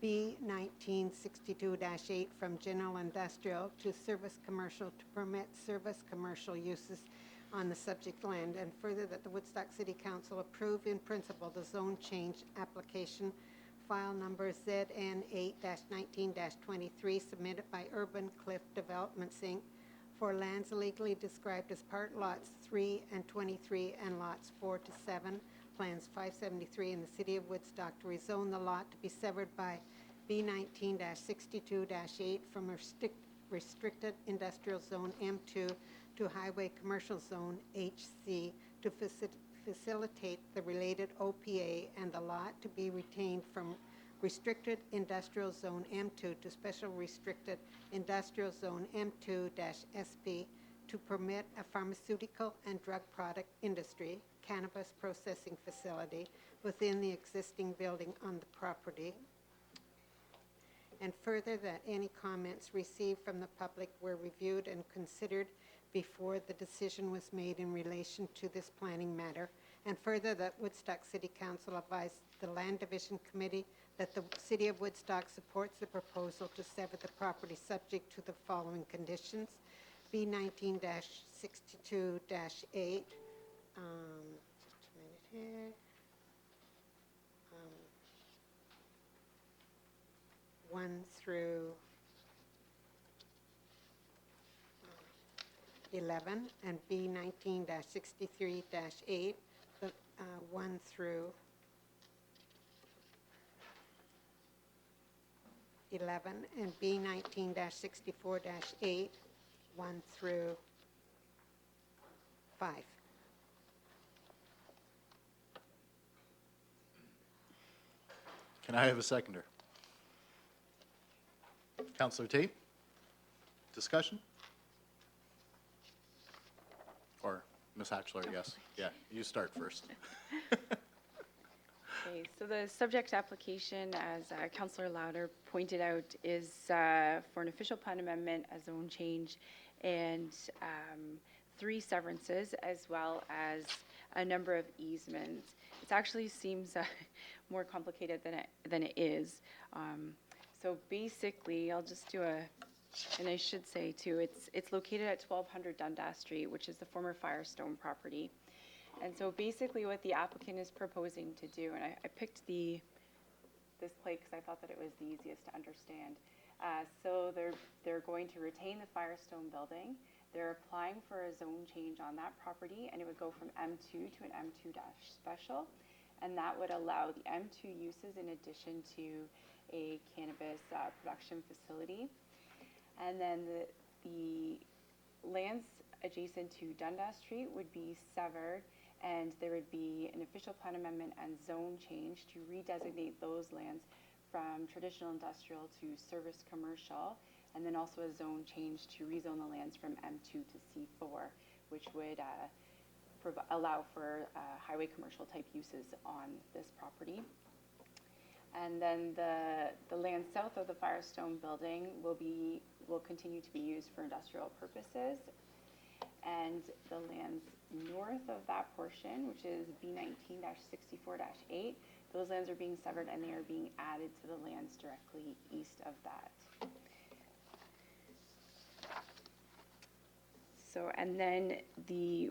B 1962-8 from general industrial to service commercial to permit service commercial uses on the subject land, and further that the Woodstock City Council approve in principle the zone change application file number ZN 8-19-23 submitted by Urban Cliff Developments, Inc. for lands legally described as part lots 3 and 23 and lots 4 to 7, plans 573 in the city of Woodstock to rezone the lot to be severed by B 19-62-8 from restricted industrial zone M2 to highway commercial zone HC to facilitate the related OPA, and the lot to be retained from restricted industrial zone M2 to special restricted industrial zone M2-SP to permit a pharmaceutical and drug product industry, cannabis processing facility within the existing building on the property. And further, that any comments received from the public were reviewed and considered before the decision was made in relation to this planning matter. And further, that Woodstock City Council advised the Land Division Committee that the City of Woodstock supports the proposal to sever the property subject to the following conditions. B 19-62-8. Just a minute here. 1 through 11, and B 19-63-8, 1 through 11, and B 19-64-8, 1 through 5. Can I have a seconder? Councillor Tate? Discussion? Or Ms. Hatchler, yes. Yeah, you start first. Okay, so the subject application, as Councillor Lauder pointed out, is for an official plan amendment, a zone change, and 3 severances, as well as a number of easements. It actually seems more complicated than it is. So basically, I'll just do and I should say too, it's located at 1200 Dundas Street, which is the former Firestone property. And so basically what the applicant is proposing to do, and I picked this plate because I thought that it was the easiest to understand. So they're going to retain the Firestone building. They're applying for a zone change on that property, and it would go from M2 to an M2- special. And that would allow the M2 uses in addition to a cannabis production facility. And then the lands adjacent to Dundas Street would be severed, and there would be an official plan amendment and zone change to redesignate those lands from traditional industrial to service commercial, and then also a zone change to rezone the lands from M2 to C4, which would allow for highway commercial type uses on this property. And then the land south of the Firestone building will continue to be used for industrial purposes. And the lands north of that portion, which is B 19-64-8, those lands are being severed and they are being added to the lands directly east of that. So, and then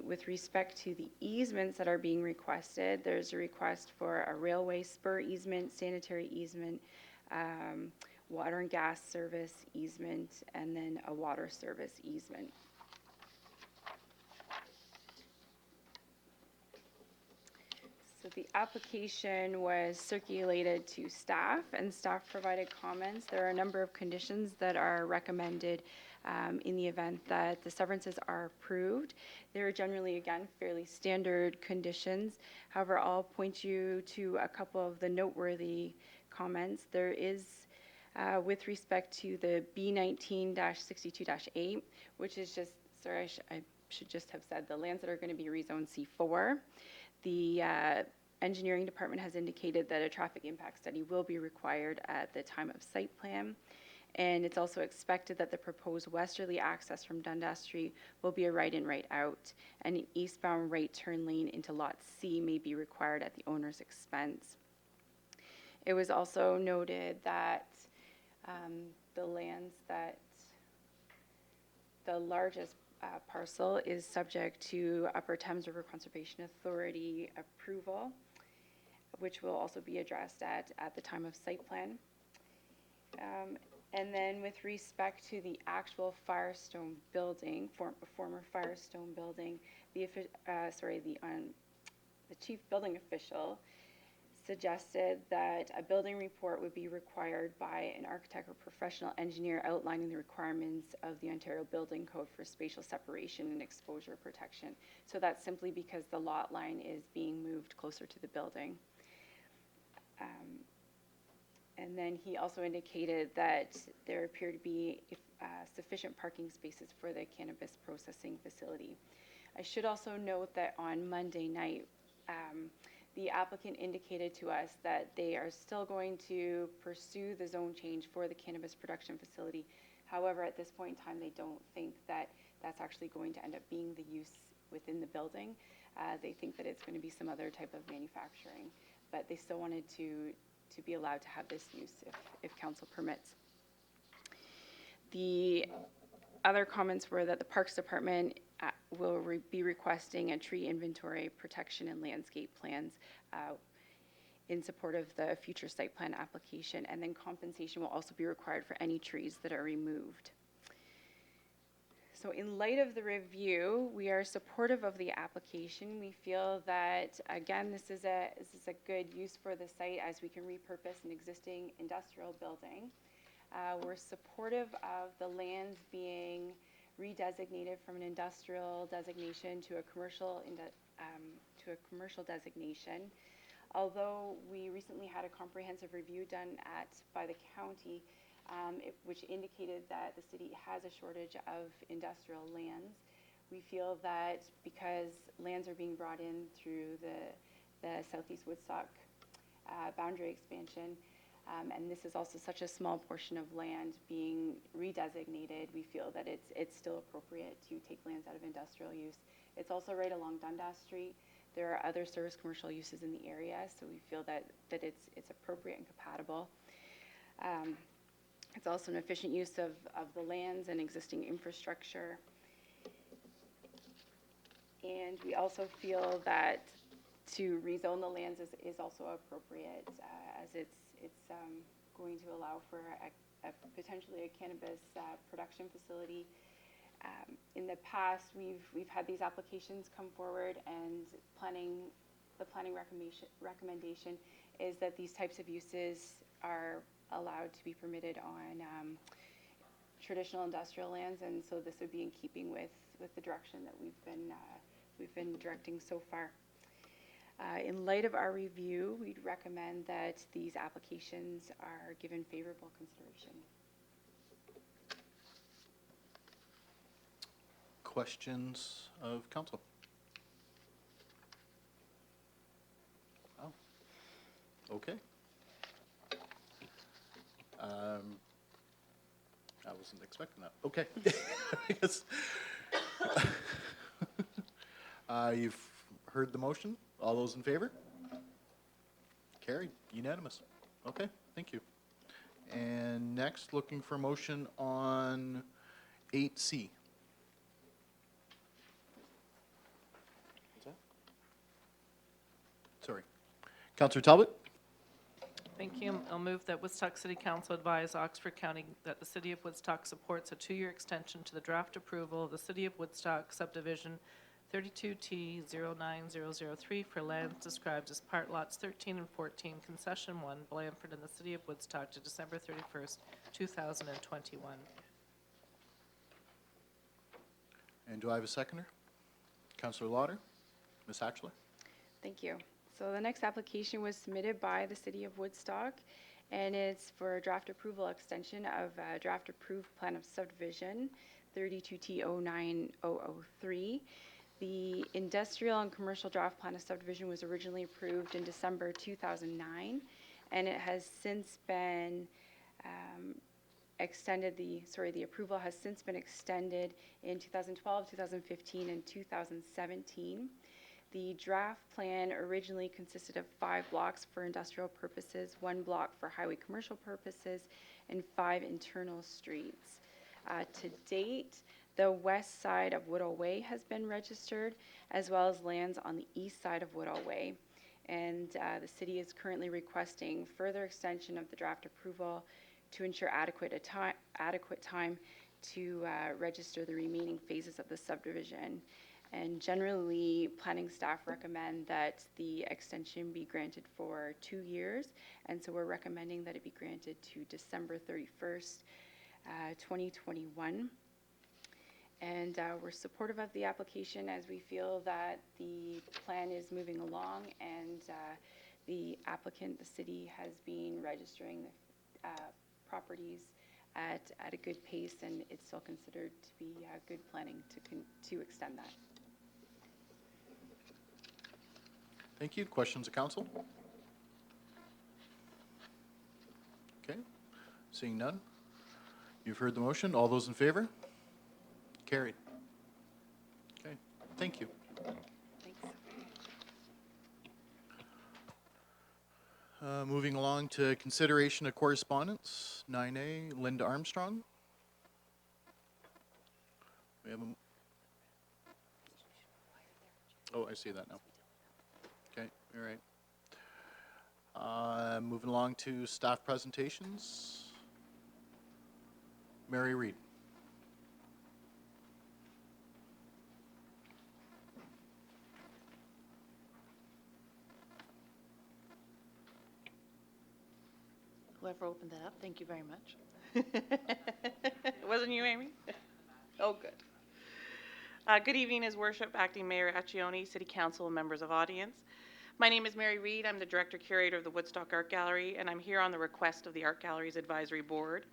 with respect to the easements that are being requested, there's a request for a railway spur easement, sanitary easement, water and gas service easement, and then a water service easement. So the application was circulated to staff, and staff provided comments. There are a number of conditions that are recommended in the event that the severances are approved. They're generally, again, fairly standard conditions. However, I'll point you to a couple of the noteworthy comments. There is, with respect to the B19-62-8, which is just, sorry, I should just have said the lands that are going to be rezoned C4. The engineering department has indicated that a traffic impact study will be required at the time of site plan. And it's also expected that the proposed westerly access from Dundas Street will be a right-in, right-out, and an eastbound right turn lane into Lot C may be required at the owner's expense. It was also noted that the lands that the largest parcel is subject to Upper Thames River Conservation Authority approval, which will also be addressed at the time of site plan. And then with respect to the actual Firestone building, former Firestone building, the chief building official suggested that a building report would be required by an architect or professional engineer outlining the requirements of the Ontario Building Code for spatial separation and exposure protection. So that's simply because the lot line is being moved closer to the building. And then he also indicated that there appear to be sufficient parking spaces for the cannabis processing facility. I should also note that on Monday night, the applicant indicated to us that they are still going to pursue the zone change for the cannabis production facility. However, at this point in time, they don't think that that's actually going to end up being the use within the building. They think that it's going to be some other type of manufacturing, but they still wanted to be allowed to have this use if council permits. The other comments were that the Parks Department will be requesting a tree inventory, protection, and landscape plans in support of the future site plan application, and then compensation will also be required for any trees that are removed. So in light of the review, we are supportive of the application. We feel that, again, this is a good use for the site as we can repurpose an existing industrial building. We're supportive of the lands being redesignated from an industrial designation to a commercial designation. Although we recently had a comprehensive review done by the county, which indicated that the city has a shortage of industrial lands. We feel that because lands are being brought in through the Southeast Woodstock boundary expansion, and this is also such a small portion of land being redesignated, we feel that it's still appropriate to take lands out of industrial use. It's also right along Dundas Street. There are other service commercial uses in the area, so we feel that it's appropriate and compatible. It's also an efficient use of the lands and existing infrastructure. And we also feel that to rezone the lands is also appropriate as it's going to allow for potentially a cannabis production facility. In the past, we've had these applications come forward, and the planning recommendation is that these types of uses are allowed to be permitted on traditional industrial lands, and so this would be in keeping with the direction that we've been directing so far. In light of our review, we'd recommend that these applications are given favorable consideration. Questions of council? Oh, okay. I wasn't expecting that. Okay. I guess, you've heard the motion. All those in favor? Carried. Unanimous. Okay, thank you. And next, looking for a motion on 8C. What's that? Sorry. Councillor Talbot? Thank you. I'll move that Woodstock City Council advise Oxford County that the City of Woodstock supports a 2-year extension to the draft approval of the City of Woodstock subdivision 32T09003 for lands described as part lots 13 and 14, concession 1, Blandford, in the City of Woodstock to December 31st, 2021. And do I have a seconder? Councillor Lauder? Ms. Hatchler? Thank you. So the next application was submitted by the City of Woodstock, and it's for a draft approval extension of draft approved plan of subdivision 32T09003. The industrial and commercial draft plan of subdivision was originally approved in December 2009, and it has since been extended. The approval has since been extended in 2012, 2015, and 2017. The draft plan originally consisted of 5 blocks for industrial purposes, 1 block for highway commercial purposes, and 5 internal streets. To date, the west side of Woodall Way has been registered, as well as lands on the east side of Woodall Way. And the city is currently requesting further extension of the draft approval to ensure adequate time to register the remaining phases of the subdivision. And generally, planning staff recommend that the extension be granted for 2 years, and so we're recommending that it be granted to December 31st, 2021. And we're supportive of the application as we feel that the plan is moving along, and the applicant, the city, has been registering properties at a good pace, and it's still considered to be good planning to extend that. Thank you. Questions of council? Okay. Seeing none. You've heard the motion. All those in favor? Carried. Okay. Thank you. Thanks. Moving along to consideration of correspondence. 9A, Linda Armstrong. We have a... Oh, I see that now. Okay, all right. Moving along to staff presentations. Mary Reid. Whoever opened that up, thank you very much. Wasn't you, Amy? Oh, good. Good evening, His Worship, Acting Mayor Accioni, City Council, and members of audience. My name is Mary Reid. I'm the Director Curator of the Woodstock Art Gallery, and I'm here on the request of the Art Gallery's Advisory Board.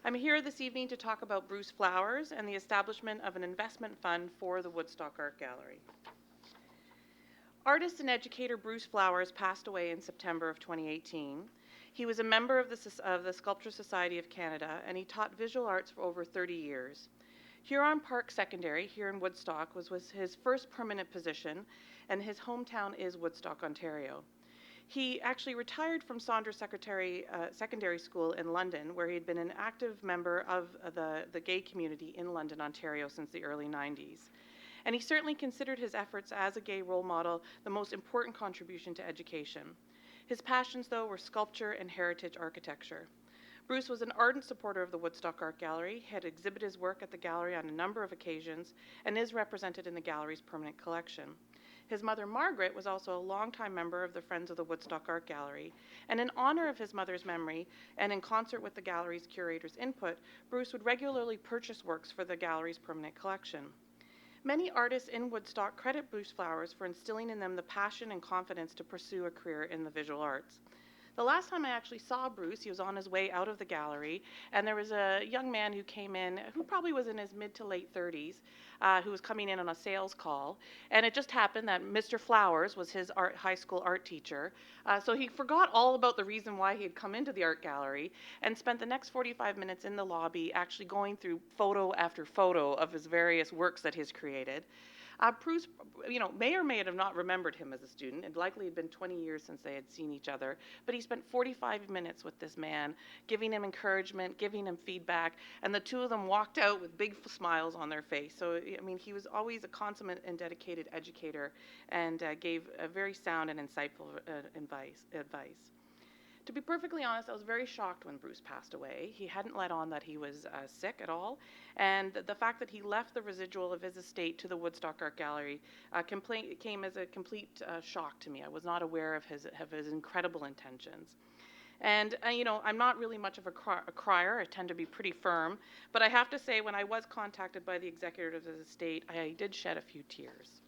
I'm here this evening to talk about Bruce Flowers and the establishment of an investment fund for the Woodstock Art Gallery. Artist and educator Bruce Flowers passed away in September of 2018. He was a member of the Sculpture Society of Canada, and he taught visual arts for over 30 years. Huron Park Secondary, here in Woodstock, was his first permanent position, and his hometown is Woodstock, Ontario. He actually retired from Saunders Secondary School in London, where he had been an active member of the gay community in London, Ontario since the early 90s. And he certainly considered his efforts as a gay role model the most important contribution to education. His passions, though, were sculpture and heritage architecture. Bruce was an ardent supporter of the Woodstock Art Gallery, had exhibited his work at the gallery on a number of occasions, and is represented in the gallery's permanent collection. His mother, Margaret, was also a longtime member of the Friends of the Woodstock Art Gallery, and in honor of his mother's memory, and in concert with the gallery's curator's input, Bruce would regularly purchase works for the gallery's permanent collection. Many artists in Woodstock credit Bruce Flowers for instilling in them the passion and confidence to pursue a career in the visual arts. The last time I actually saw Bruce, he was on his way out of the gallery, and there was a young man who came in, who probably was in his mid to late 30s, who was coming in on a sales call. And it just happened that Mr. Flowers was his high school art teacher. So he forgot all about the reason why he had come into the art gallery and spent the next 45 minutes in the lobby actually going through photo after photo of his various works that he's created. Bruce, may or may have not remembered him as a student. It likely had been 20 years since they had seen each other. But he spent 45 minutes with this man, giving him encouragement, giving him feedback, and the two of them walked out with big smiles on their face. So, he was always a consummate and dedicated educator, and gave a very sound and insightful advice. To be perfectly honest, I was very shocked when Bruce passed away. He hadn't let on that he was sick at all, and the fact that he left the residual of his estate to the Woodstock Art Gallery came as a complete shock to me. I was not aware of his incredible intentions. And, you know, I'm not really much of a crier. I tend to be pretty firm. But I have to say, when I was contacted by the executors of the estate, I did shed a few tears.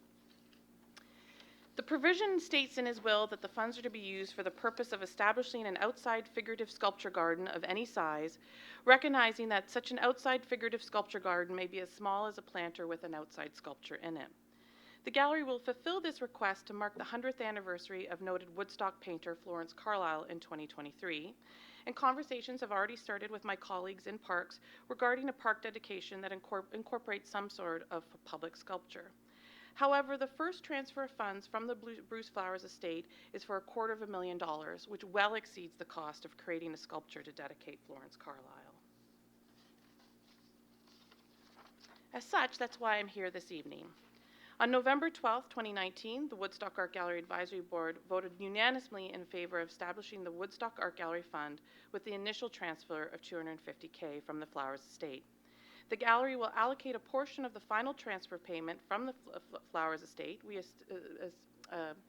The provision states in his will that the funds are to be used for the purpose of establishing an outside figurative sculpture garden of any size, recognizing that such an outside figurative sculpture garden may be as small as a planter with an outside sculpture in it. The gallery will fulfill this request to mark the 100th anniversary of noted Woodstock painter Florence Carlyle in 2023, and conversations have already started with my colleagues in parks regarding a park dedication that incorporates some sort of public sculpture. However, the first transfer of funds from the Bruce Flowers estate is for $250,000, which well exceeds the cost of creating a sculpture to dedicate Florence Carlyle. As such, that's why I'm here this evening. On November 12, 2019, the Woodstock Art Gallery Advisory Board voted unanimously in favor of establishing the Woodstock Art Gallery Fund with the initial transfer of $250,000 from the Flowers estate. The gallery will allocate a portion of the final transfer payment from the Flowers estate. We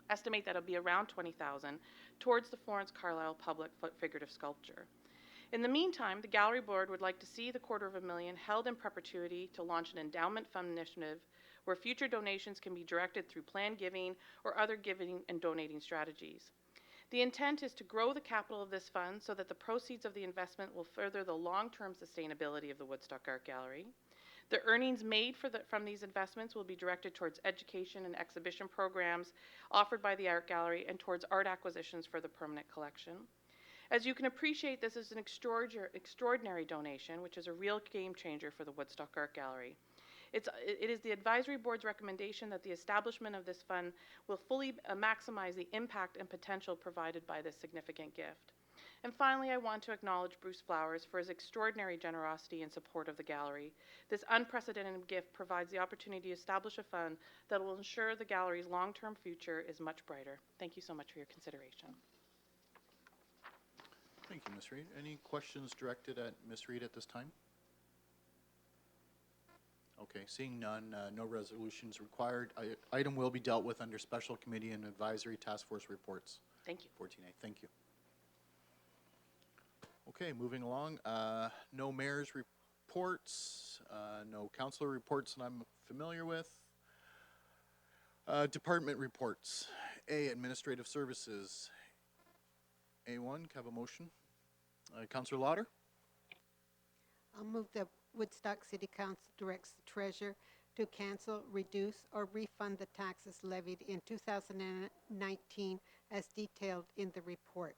estimate that it'll be around $20,000 towards the Florence Carlyle public figurative sculpture. In the meantime, the gallery board would like to see the $250,000 held in perpetuity to launch an endowment fund initiative where future donations can be directed through planned giving or other giving and donating strategies. The intent is to grow the capital of this fund so that the proceeds of the investment will further the long-term sustainability of the Woodstock Art Gallery. The earnings made from these investments will be directed towards education and exhibition programs offered by the art gallery and towards art acquisitions for the permanent collection. As you can appreciate, this is an extraordinary donation, which is a real game changer for the Woodstock Art Gallery. It is the advisory board's recommendation that the establishment of this fund will fully maximize the impact and potential provided by this significant gift. And finally, I want to acknowledge Bruce Flowers for his extraordinary generosity and support of the gallery. This unprecedented gift provides the opportunity to establish a fund that will ensure the gallery's long-term future is much brighter. Thank you so much for your consideration. Thank you, Ms. Reed. Any questions directed at Ms. Reed at this time? Okay, seeing none, no resolutions required. Item will be dealt with under special committee and advisory task force reports. Thank you. 14A, thank you. Okay, moving along. No mayor's reports, no councilor reports that I'm familiar with. Department reports. A, administrative services. A1, can I have a motion? Councilor Lauder? I'll move that Woodstock City Council directs the treasurer to cancel, reduce, or refund the taxes levied in 2019 as detailed in the report.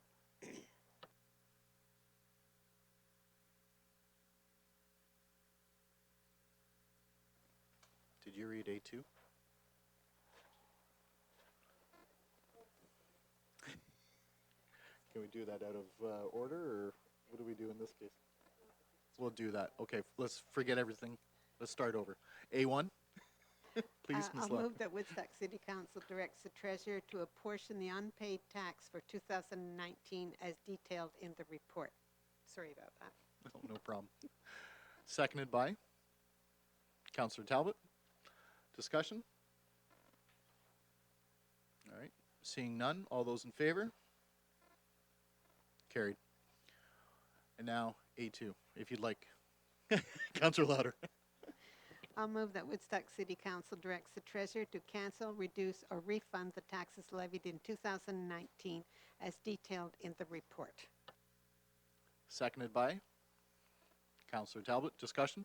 Did you read A2? Can we do that out of order, or what do we do in this case? We'll do that. Okay, let's forget everything. Let's start over. A1? Please, Ms. I'll Lauder. move that Woodstock City Council directs the treasurer to apportion the unpaid tax for 2019 as detailed in the report. Sorry about that. Oh, no problem. Seconded by Councilor Talbot. Discussion? All right. Seeing none, all those in favor? Carried. And now A2, if you'd like. Councilor Lauder. I'll move that Woodstock City Council directs the treasurer to cancel, reduce, or refund the taxes levied in 2019 as detailed in the report. Seconded by Councilor Talbot. Discussion?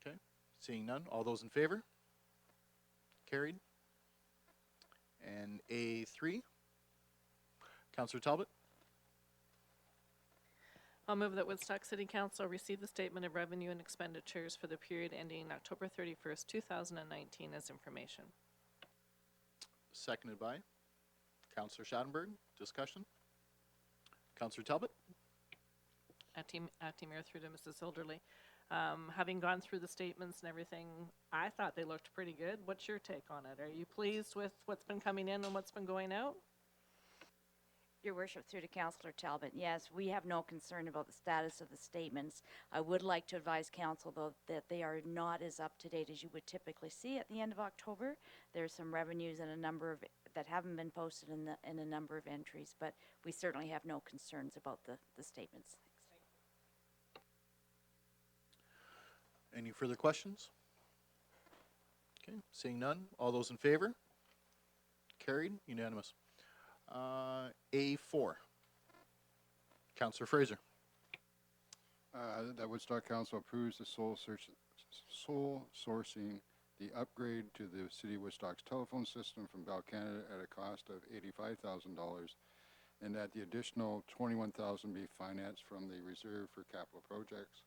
Okay. Seeing none, all those in favor? Carried. And A3, Councilor Talbot. I'll move that Woodstock City Council receive the statement of revenue and expenditures for the period ending October 31st, 2019 as information. Seconded by Councilor Schattenberg. Discussion? Councilor Talbot. Acting Mayor through to Mrs. Hilderly. Having gone through the statements and everything, I thought they looked pretty good. What's your take on it? Are you pleased with what's been coming in and what's been going out? Your Worship, through to Councillor Talbot, yes, we have no concern about the status of the statements. I would like to advise Council, though, that they are not as up to date as you would typically see at the end of October. There's some revenues and a number of that haven't been posted in a number of entries, but we certainly have no concerns about the statements. Any further questions? Okay, seeing none. All those in favor? Carried, unanimous. A4. Councillor Fraser. That Woodstock Council approves the sole sourcing the upgrade to the City of Woodstock's telephone system from Bell Canada at a cost of $85,000, and that the additional $21,000 be financed from the reserve for capital projects,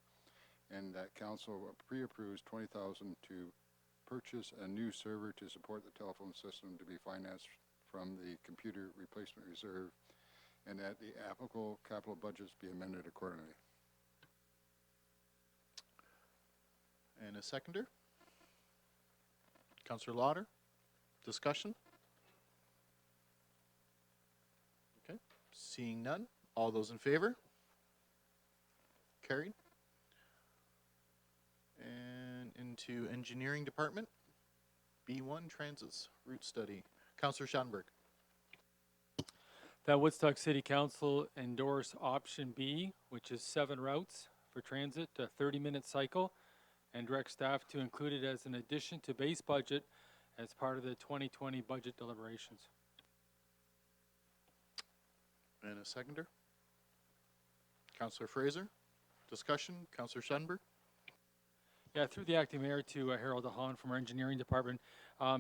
and that council pre-approves $20,000 to purchase a new server to support the telephone system to be financed from the computer replacement reserve, and that the applicable capital budgets be amended accordingly. And a seconder. Councillor Lauder. Discussion? Okay, seeing none. All those in favor? Carried. And into engineering department. B1 transits route study. Councillor Schanberg. That Woodstock City Council endorse option B, which is 7 routes for transit, a 30-minute cycle, and direct staff to include it as an addition to base budget as part of the 2020 budget deliberations. And a seconder. Councillor Fraser. Discussion. Councillor Schanberg. Yeah, through the acting mayor to Harold DeHaan from our engineering department.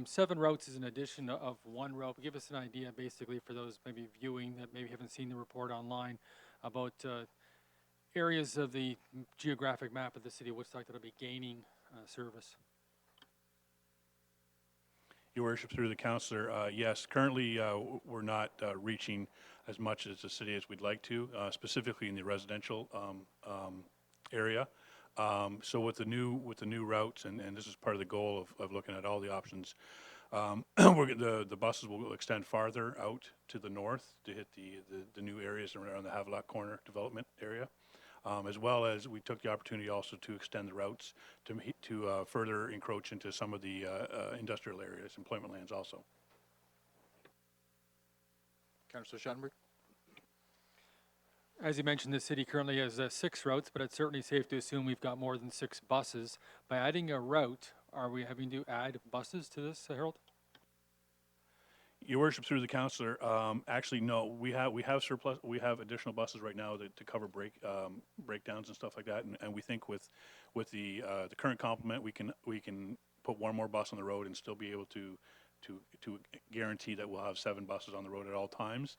7 routes is an addition of 1 route. Give us an idea, basically, for those maybe viewing that maybe haven't seen the report online about areas of the geographic map of the city of Woodstock that will be gaining service. Your worship, through the councillor, yes, currently we're not reaching as much as the city as we'd like to, specifically in the residential area. So with the new routes, and this is part of the goal of looking at all the options, the buses will extend farther out to the north to hit the new areas around the Havelock Corner development area, as well as we took the opportunity also to extend the routes to further encroach into some of the industrial areas, employment lands also. Councillor Schanberg. As you mentioned, the city currently has 6 routes, but it's certainly safe to assume we've got more than 6 buses. By adding a route, are we having to add buses to this, Harold? Your worship, through the councillor, actually no. We have surplus. We have additional buses right now to cover breakdowns and stuff like that. And we think with the current complement, we can put 1 more bus on the road and still be able to guarantee that we'll have 7 buses on the road at all times.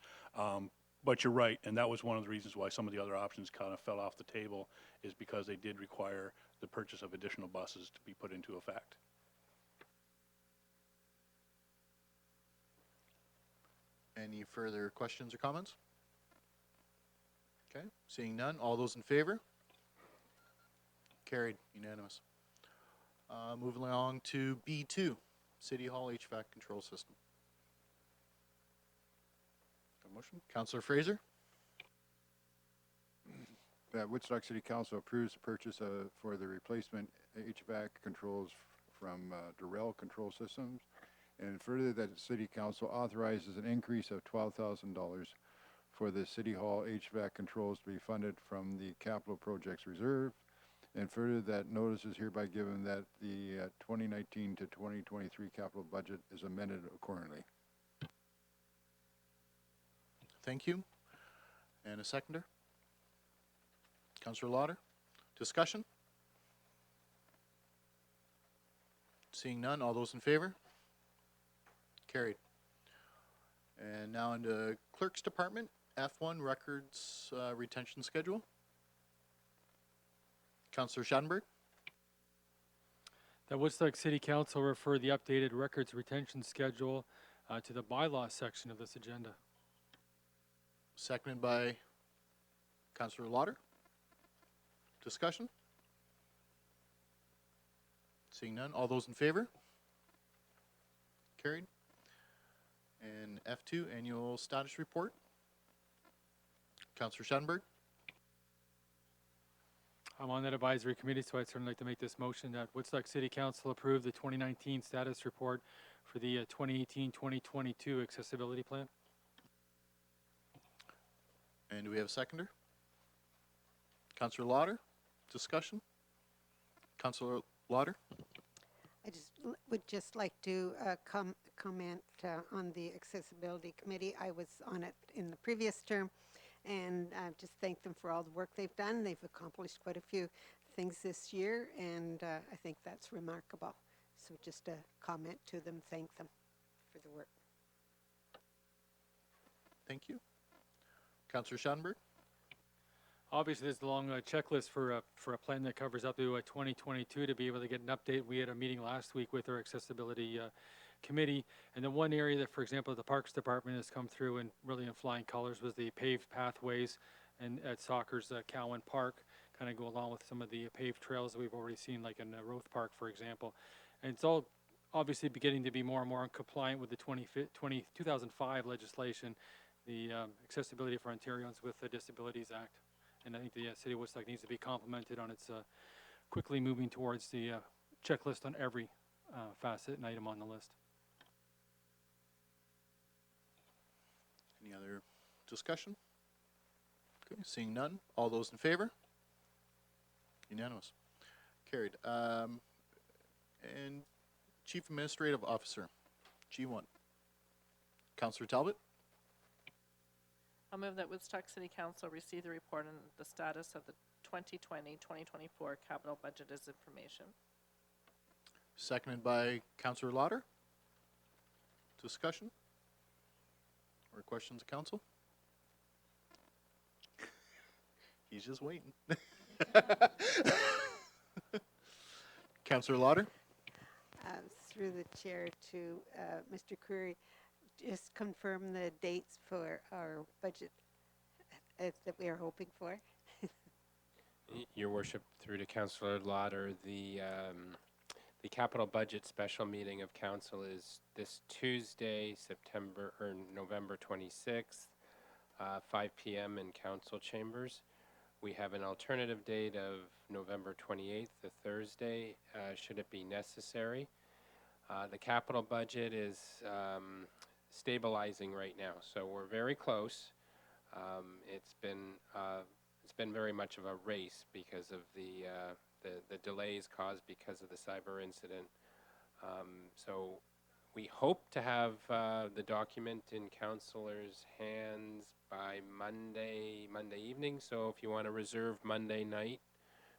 But you're right, and that was one of the reasons why some of the other options kind of fell off the table, is because they did require the purchase of additional buses to be put into effect. Any further questions or comments? Okay, seeing none. All those in favor? Carried, unanimous. Moving along to B2, City Hall HVAC control system. Motion. Councillor Fraser. That Woodstock City Council approves the purchase for the replacement HVAC controls from Durrell Control Systems, and further that the City Council authorizes an increase of $12,000 for the City Hall HVAC controls to be funded from the Capital Projects Reserve, and further that notice is hereby given that the 2019 to 2023 capital budget is amended accordingly. Thank you. And a seconder. Councillor Lauder. Discussion? Seeing none. All those in favor? Carried. And now into Clerk's Department, F1 Records Retention Schedule. Councillor Schanberg. That Woodstock City Council refer the updated records retention schedule to the bylaw section of this agenda. Seconded by Councillor Lauder. Discussion? Seeing none. All those in favor? Carried. And F2, Annual Status Report. Councillor Schanberg. I'm on that advisory committee, so I'd certainly like to make this motion that Woodstock City Council approve the 2019 status report for for the 2018-2022 accessibility plan. And do we have a seconder? Councillor Lauder, discussion? Councillor Lauder? I would just like to comment on the Accessibility Committee. I was on it in the previous term, and I just thank them for all the work they've done. They've accomplished quite a few things this year, and I think that's remarkable. So just a comment to them, thank them for the work. Thank you. Councillor Schadenberg? Obviously, there's a long checklist for a plan that covers up to 2022 to be able to get an update. We had a meeting last week with our accessibility committee, and the one area that, for example, the Parks Department has come through and really in flying colors was the paved pathways and at Soccer's Cowan Park, kind of go along with some of the paved trails that we've already seen, like in Roth Park, for example. And it's all obviously beginning to be more and more compliant with the 2005 legislation, the Accessibility for Ontarians with Disabilities Act. And I think the City of Woodstock needs to be complimented on its quickly moving towards the checklist on every facet and item on the list. Any other discussion? Okay, seeing none. All those in favor? Unanimous. Carried. And Chief Administrative Officer, G1. Councillor Talbot? I'll move that Woodstock City Council receive the report on the status of the 2020-2024 capital budget as information. Seconded by Councillor Lauder. Discussion? Or questions of council? He's just waiting. Councillor Lauder? Through the chair to Mr. Curry, just confirm the dates for our budget that we are hoping for. Your Worship, through to Councillor Lauder, the capital budget special meeting of council is this Tuesday, November 26th, 5 p.m. in council chambers. We have an alternative date of November 28th, the Thursday, should it be necessary. The capital budget is stabilizing right now, so we're very close. It's been very much of a race because of the delays caused because of the cyber incident. So we hope to have the document in councillors' hands by Monday evening. So if you want to reserve Monday night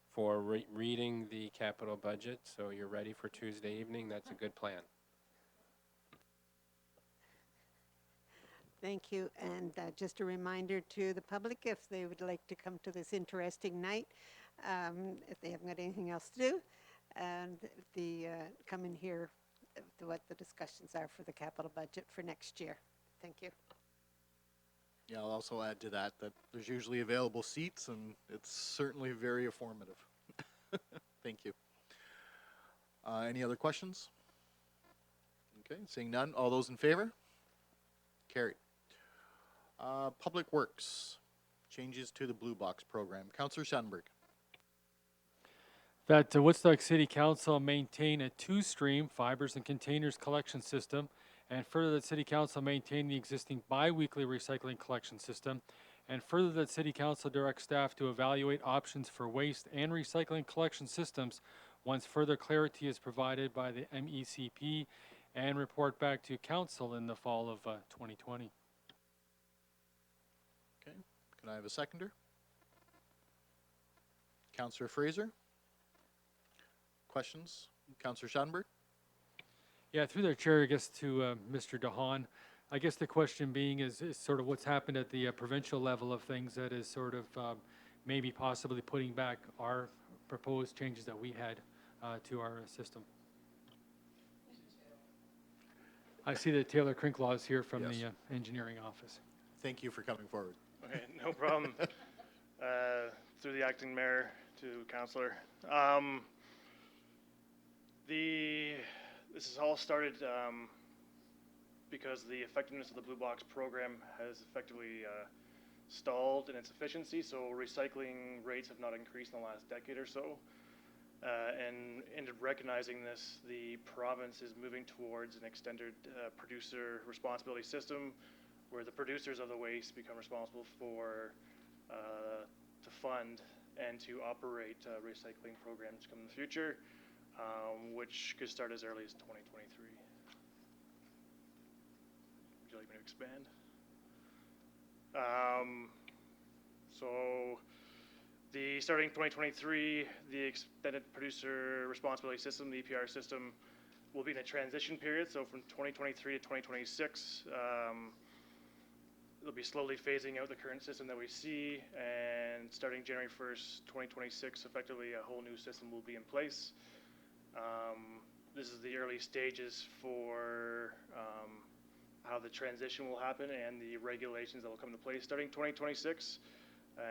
for reading the capital budget, so you're ready for Tuesday evening, that's a good plan. Thank you. And just a reminder to the public, if they would like to come to this interesting night, if they haven't got anything else to do, and come and hear what the discussions are for the capital budget for next year. Thank you. Yeah, I'll also add to that there's usually available seats, and it's certainly very informative. Thank you. Any other questions? Okay, seeing none. All those in favor? Carried. Public Works, changes to the Blue Box program. Councillor Schadenberg. That Woodstock City Council maintain a two-stream fibers and containers collection system, and further that City Council maintain the existing bi-weekly recycling collection system, and further that City Council direct staff to evaluate options for waste and recycling collection systems once further clarity is provided by the MECP, and report back to Council in the fall of 2020. Okay, can I have a seconder? Councillor Fraser. Questions? Councillor Schadenberg. Yeah, through their chair, I guess to Mr. DeHaan. I guess the question being is sort of what's happened at the provincial level of things that is sort of maybe possibly putting back our proposed changes that we had to our system. I see that Taylor Crinklaw is here from Yes. the engineering office. Thank you for coming forward. Okay, no problem. Through the acting mayor to councillor. This has all started because the effectiveness of the Blue Box program has effectively stalled in its efficiency, so recycling rates have not increased in the last decade or so. And in recognizing this, the province is moving towards an extended producer responsibility system where the producers of the waste become responsible for to fund and to operate recycling programs come in the future, which could start as early as 2023. Would you like me to expand? So starting 2023, the extended producer responsibility system, the EPR system, will be in a transition period. So from 2023 to 2026, they'll be slowly phasing out the current system that we see, and starting January 1st, 2026, effectively a whole new system will be in place. This is the early stages for how the transition will happen and the regulations that will come into place starting 2026.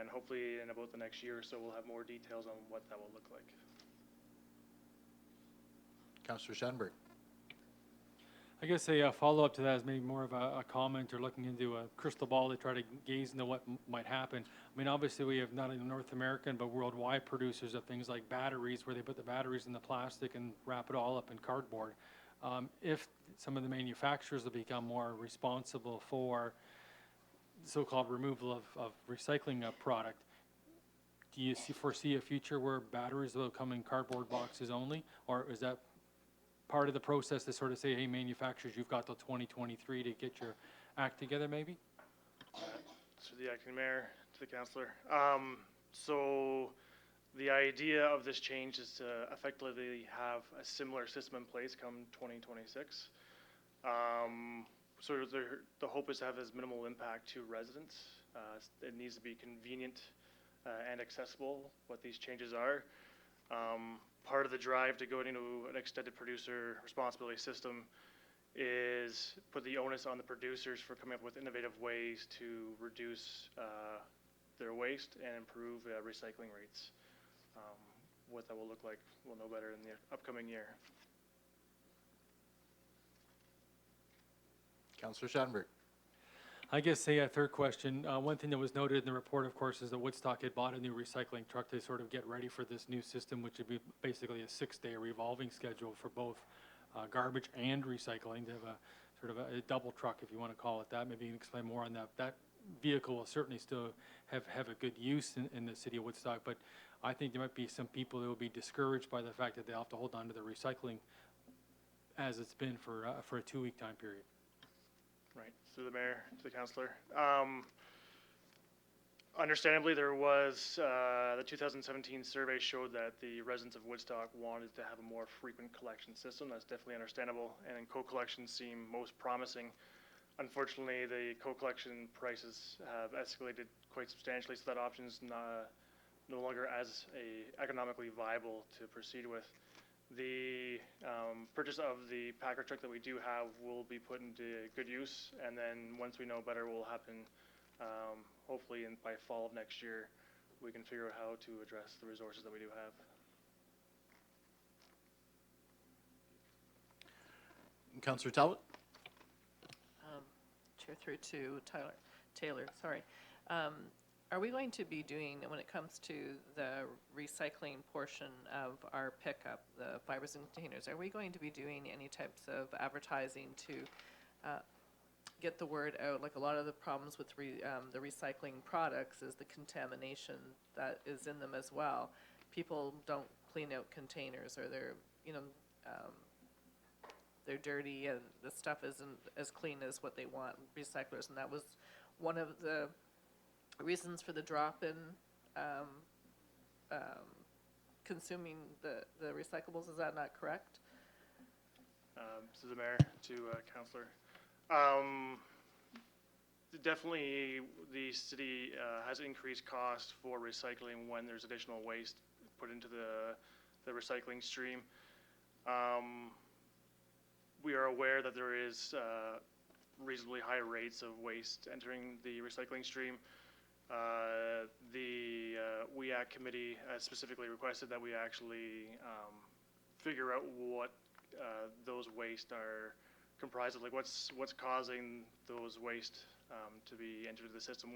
And hopefully in about the next year or so, we'll have more details on what that will look like. Councillor Schattenberg. I guess a follow-up to that is maybe more of a comment or looking into a crystal ball to try to gaze into what might happen. I mean, obviously we have not only North American but worldwide producers of things like batteries, where they put the batteries in the plastic and wrap it all up in cardboard. If some of the manufacturers will become more responsible for so-called removal of recycling a product, do you foresee a future where batteries will come in cardboard boxes only, or is that part of the process to sort of say, hey, manufacturers, you've got till 2023 to get your act together, maybe? To the acting mayor, to the councillor. So the idea of this change is to effectively have a similar system in place come 2026. So the hope is to have as minimal impact to residents. It needs to be convenient and accessible, what these changes are. Part of the drive to go into an extended producer responsibility system is put the onus on the producers for coming up with innovative ways to reduce their waste and improve recycling rates. What that will look like, we'll know better in the upcoming year. Councillor Schattenberg. I guess a third question. One thing that was noted in the report, of course, is that Woodstock had bought a new recycling truck to sort of get ready for this new system, which would be basically a 6-day revolving schedule for both garbage and recycling. They have a sort of a double truck, if you want to call it that. Maybe you can explain more on that. That vehicle will certainly still have a good use in the city of Woodstock, but I think there might be some people who will be discouraged by the fact that they'll have to hold on to the recycling as it's been for a 2-week time period. Right, through the mayor to the councillor. Understandably, there was, the 2017 survey showed that the residents of Woodstock wanted to have a more frequent collection system. That's definitely understandable, and co-collections seem most promising. Unfortunately, the co-collection prices have escalated quite substantially, so that option is no longer as economically viable to proceed with. The purchase of the Packer truck that we do have will be put into good use, and then once we know better what will happen, hopefully by fall of next year, we can figure out how to address the resources that we do have. Councillor Talbot. Chair through to Taylor, sorry. Are we going to be doing, when it comes to the recycling portion of our pickup, the fibers and containers, are we going to be doing any types of advertising to get the word out? Like, a lot of the problems with the recycling products is the contamination that is in them as well. People don't clean out containers, or they're, they're dirty, and the stuff isn't as clean as what they want, recyclers, and that was one of the reasons for the drop in consuming the recyclables. Is that not correct? To the mayor, to councillor. Definitely the city has increased costs for recycling when there's additional waste put into the recycling stream. We are aware that there is reasonably high rates of waste entering the recycling stream. The WEAC committee specifically requested that we actually figure out what those waste are comprised of, like what's causing those waste to be entered into the system,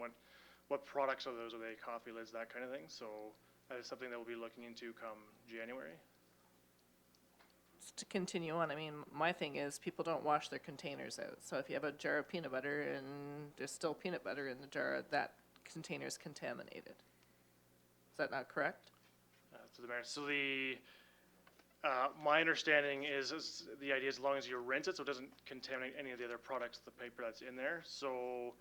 what products are those, are they coffee lids, that kind of thing. So That is something that we'll be looking into come January. Just to continue on, I mean, my thing is people don't wash their containers out. So if you have a jar of peanut butter and there's still peanut butter in the jar, that container is contaminated. Is that not correct? To the mayor. So my understanding is the idea, as long as you rinse it, so it doesn't contaminate any of the other products, the paper that's in there. So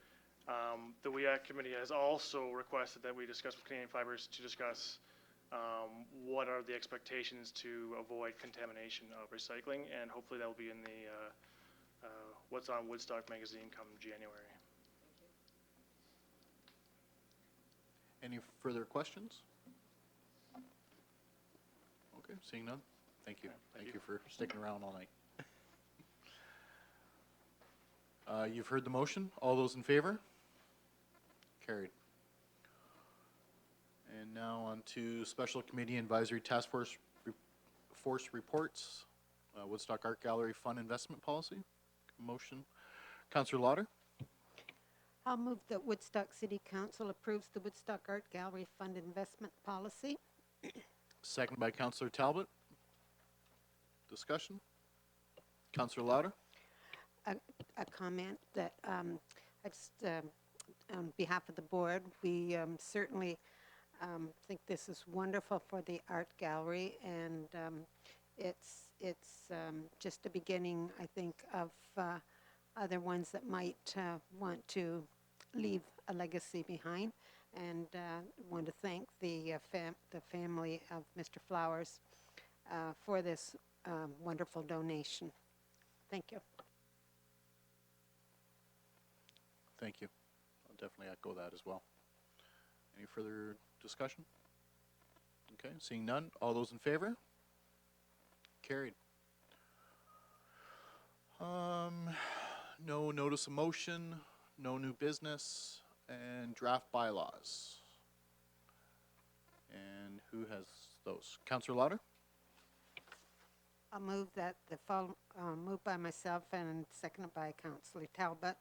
the WEAC committee has also requested that we discuss with Canadian Fibers to discuss what are the expectations to avoid contamination of recycling, and hopefully that will be in the What's on Woodstock magazine come January. Any further questions? Okay, seeing none. Thank you. Thank you for sticking around all night. You've heard the motion. All those in favor? Carried. And now on to Special Committee Advisory Task Force reports. Woodstock Art Gallery Fund Investment Policy. Motion. Councillor Lauder. I'll move that Woodstock City Council approves the Woodstock Art Gallery Fund Investment Policy. Second by Councillor Talbot. Discussion. Councillor Lauder. A comment that I just, on behalf of the board, we certainly think this is wonderful for the art gallery, and it's just the beginning, I think, of other ones that might want to leave a legacy behind. And want to thank the family of Mr. Flowers for this wonderful donation. Thank you. Thank you. I'll definitely echo that as well. Any further discussion? Okay, seeing none. All those in favor? Carried. No notice of motion, no new business, and draft bylaws. And who has those? Councillor Lauder? I'll move that moved by myself and seconded by Councillor Talbot,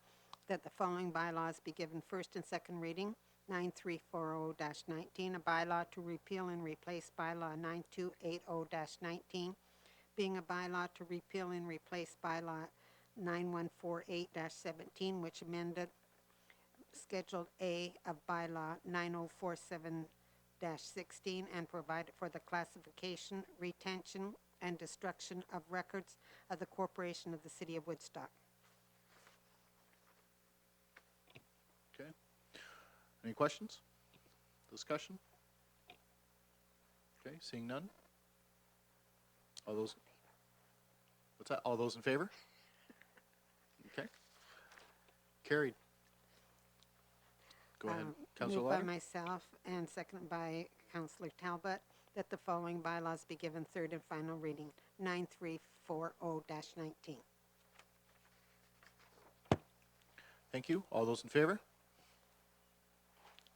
that the following bylaws be given first and second reading. 9340-19, a bylaw to repeal and replace bylaw 9280-19, being a bylaw to repeal and replace bylaw 9148-17, which amended Schedule A of bylaw 9047-16 and provided for the classification, retention, and destruction of records of the Corporation of the City of Woodstock. Okay. Any questions? Discussion? Okay, seeing none. All those, what's that? All those in favor? Okay. Carried. Go ahead, Councillor Moved by Lauder. myself and seconded by Councillor Talbot, that the following bylaws be given third and final reading. 9340-19. Thank you. All those in favor?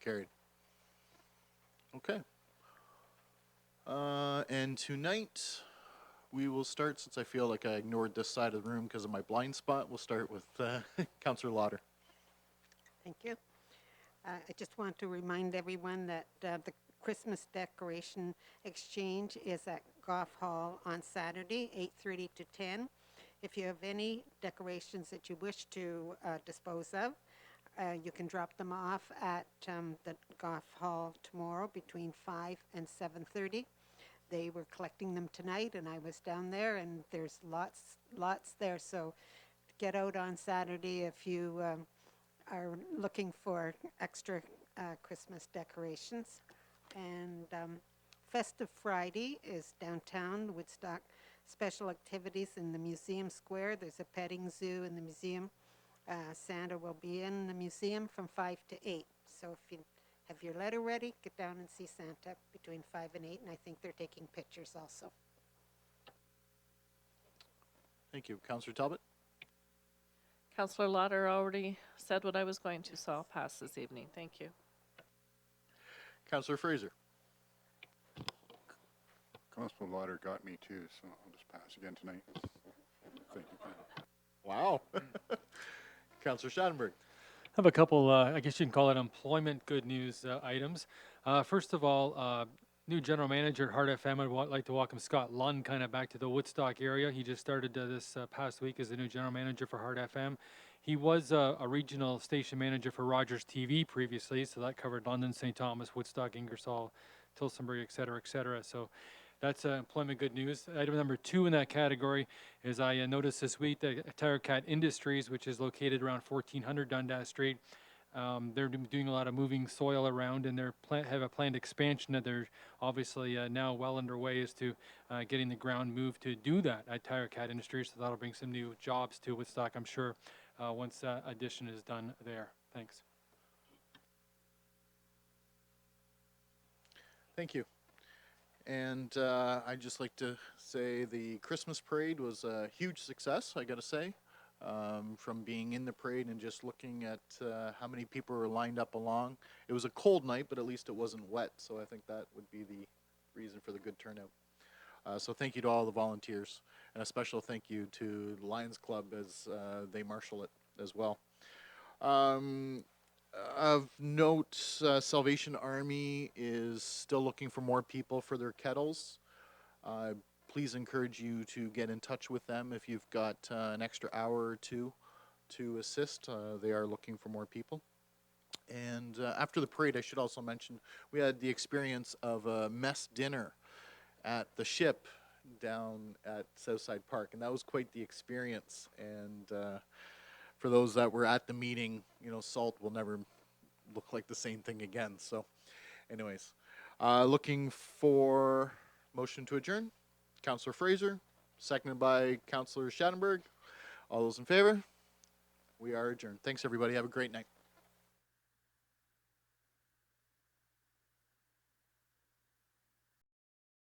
Carried. Okay. And tonight, we will start, since I feel like I ignored this side of the room because of my blind spot, we'll start with Councillor Lauder. Thank you. I just want to remind everyone that the Christmas decoration exchange is at Goff Hall on Saturday, 8:30 to 10. If you have any decorations that you wish to dispose of, you can drop them off at the Goff Hall tomorrow between 5 and 7:30. They were collecting them tonight, and I was down there, and there's lots there. So get out on Saturday if you are looking for extra Christmas decorations. And Festive Friday is downtown Woodstock. Special activities in the museum square. There's a petting zoo in the museum. Santa will be in the museum from 5 to 8. So if you have your letter ready, get down and see Santa between 5 and 8. And I think they're taking pictures also. Thank you. Councillor Talbot? Councillor Lauder already said what I was going to, so I'll pass this evening. Thank you. Councillor Fraser? Councillor Lauder got me too, so I'll just pass again tonight. Thank you. Wow. Councillor Schadenberg? I have a couple, I guess you can call it employment good news items. First of all, New general manager at Heart FM. I'd like to welcome Scott Lund kind of back to the Woodstock area. He just started this past week as the new general manager for Heart FM. He was a regional station manager for Rogers TV previously, so that covered London, St. Thomas, Woodstock, Ingersoll, Tillsonburg, et cetera, et cetera. So that's employment good news. Item number 2 in that category is I noticed this week that Tire Cat Industries, which is located around 1400 Dundas Street, they're doing a lot of moving soil around, and have a planned expansion that they're obviously now well underway as to getting the ground moved to do that at Tire Cat Industries. So that'll bring some new jobs to Woodstock, I'm sure, once that addition is done there. Thanks. Thank you. And I'd just like to say the Christmas parade was a huge success, I got to say. From being in the parade and just looking at how many people were lined up along. It was a cold night, but at least it wasn't wet, so I think that would be the reason for the good turnout. So thank you to all the volunteers, and a special thank you to the Lions Club as they marshal it as well. Of note, Salvation Army is still looking for more people for their kettles. Please encourage you to get in touch with them if you've got an extra hour or two to assist. They are looking for more people. And after the parade, I should also mention, we had the experience of a mess dinner at the Ship down at Southside Park, and that was quite the experience. And for those that were at the meeting, you know, salt will never look like the same thing again. So anyways, looking for motion to adjourn. Councillor Fraser, seconded by Councillor Schattenberg. All those in favor? We are adjourned. Thanks, everybody. Have a great night.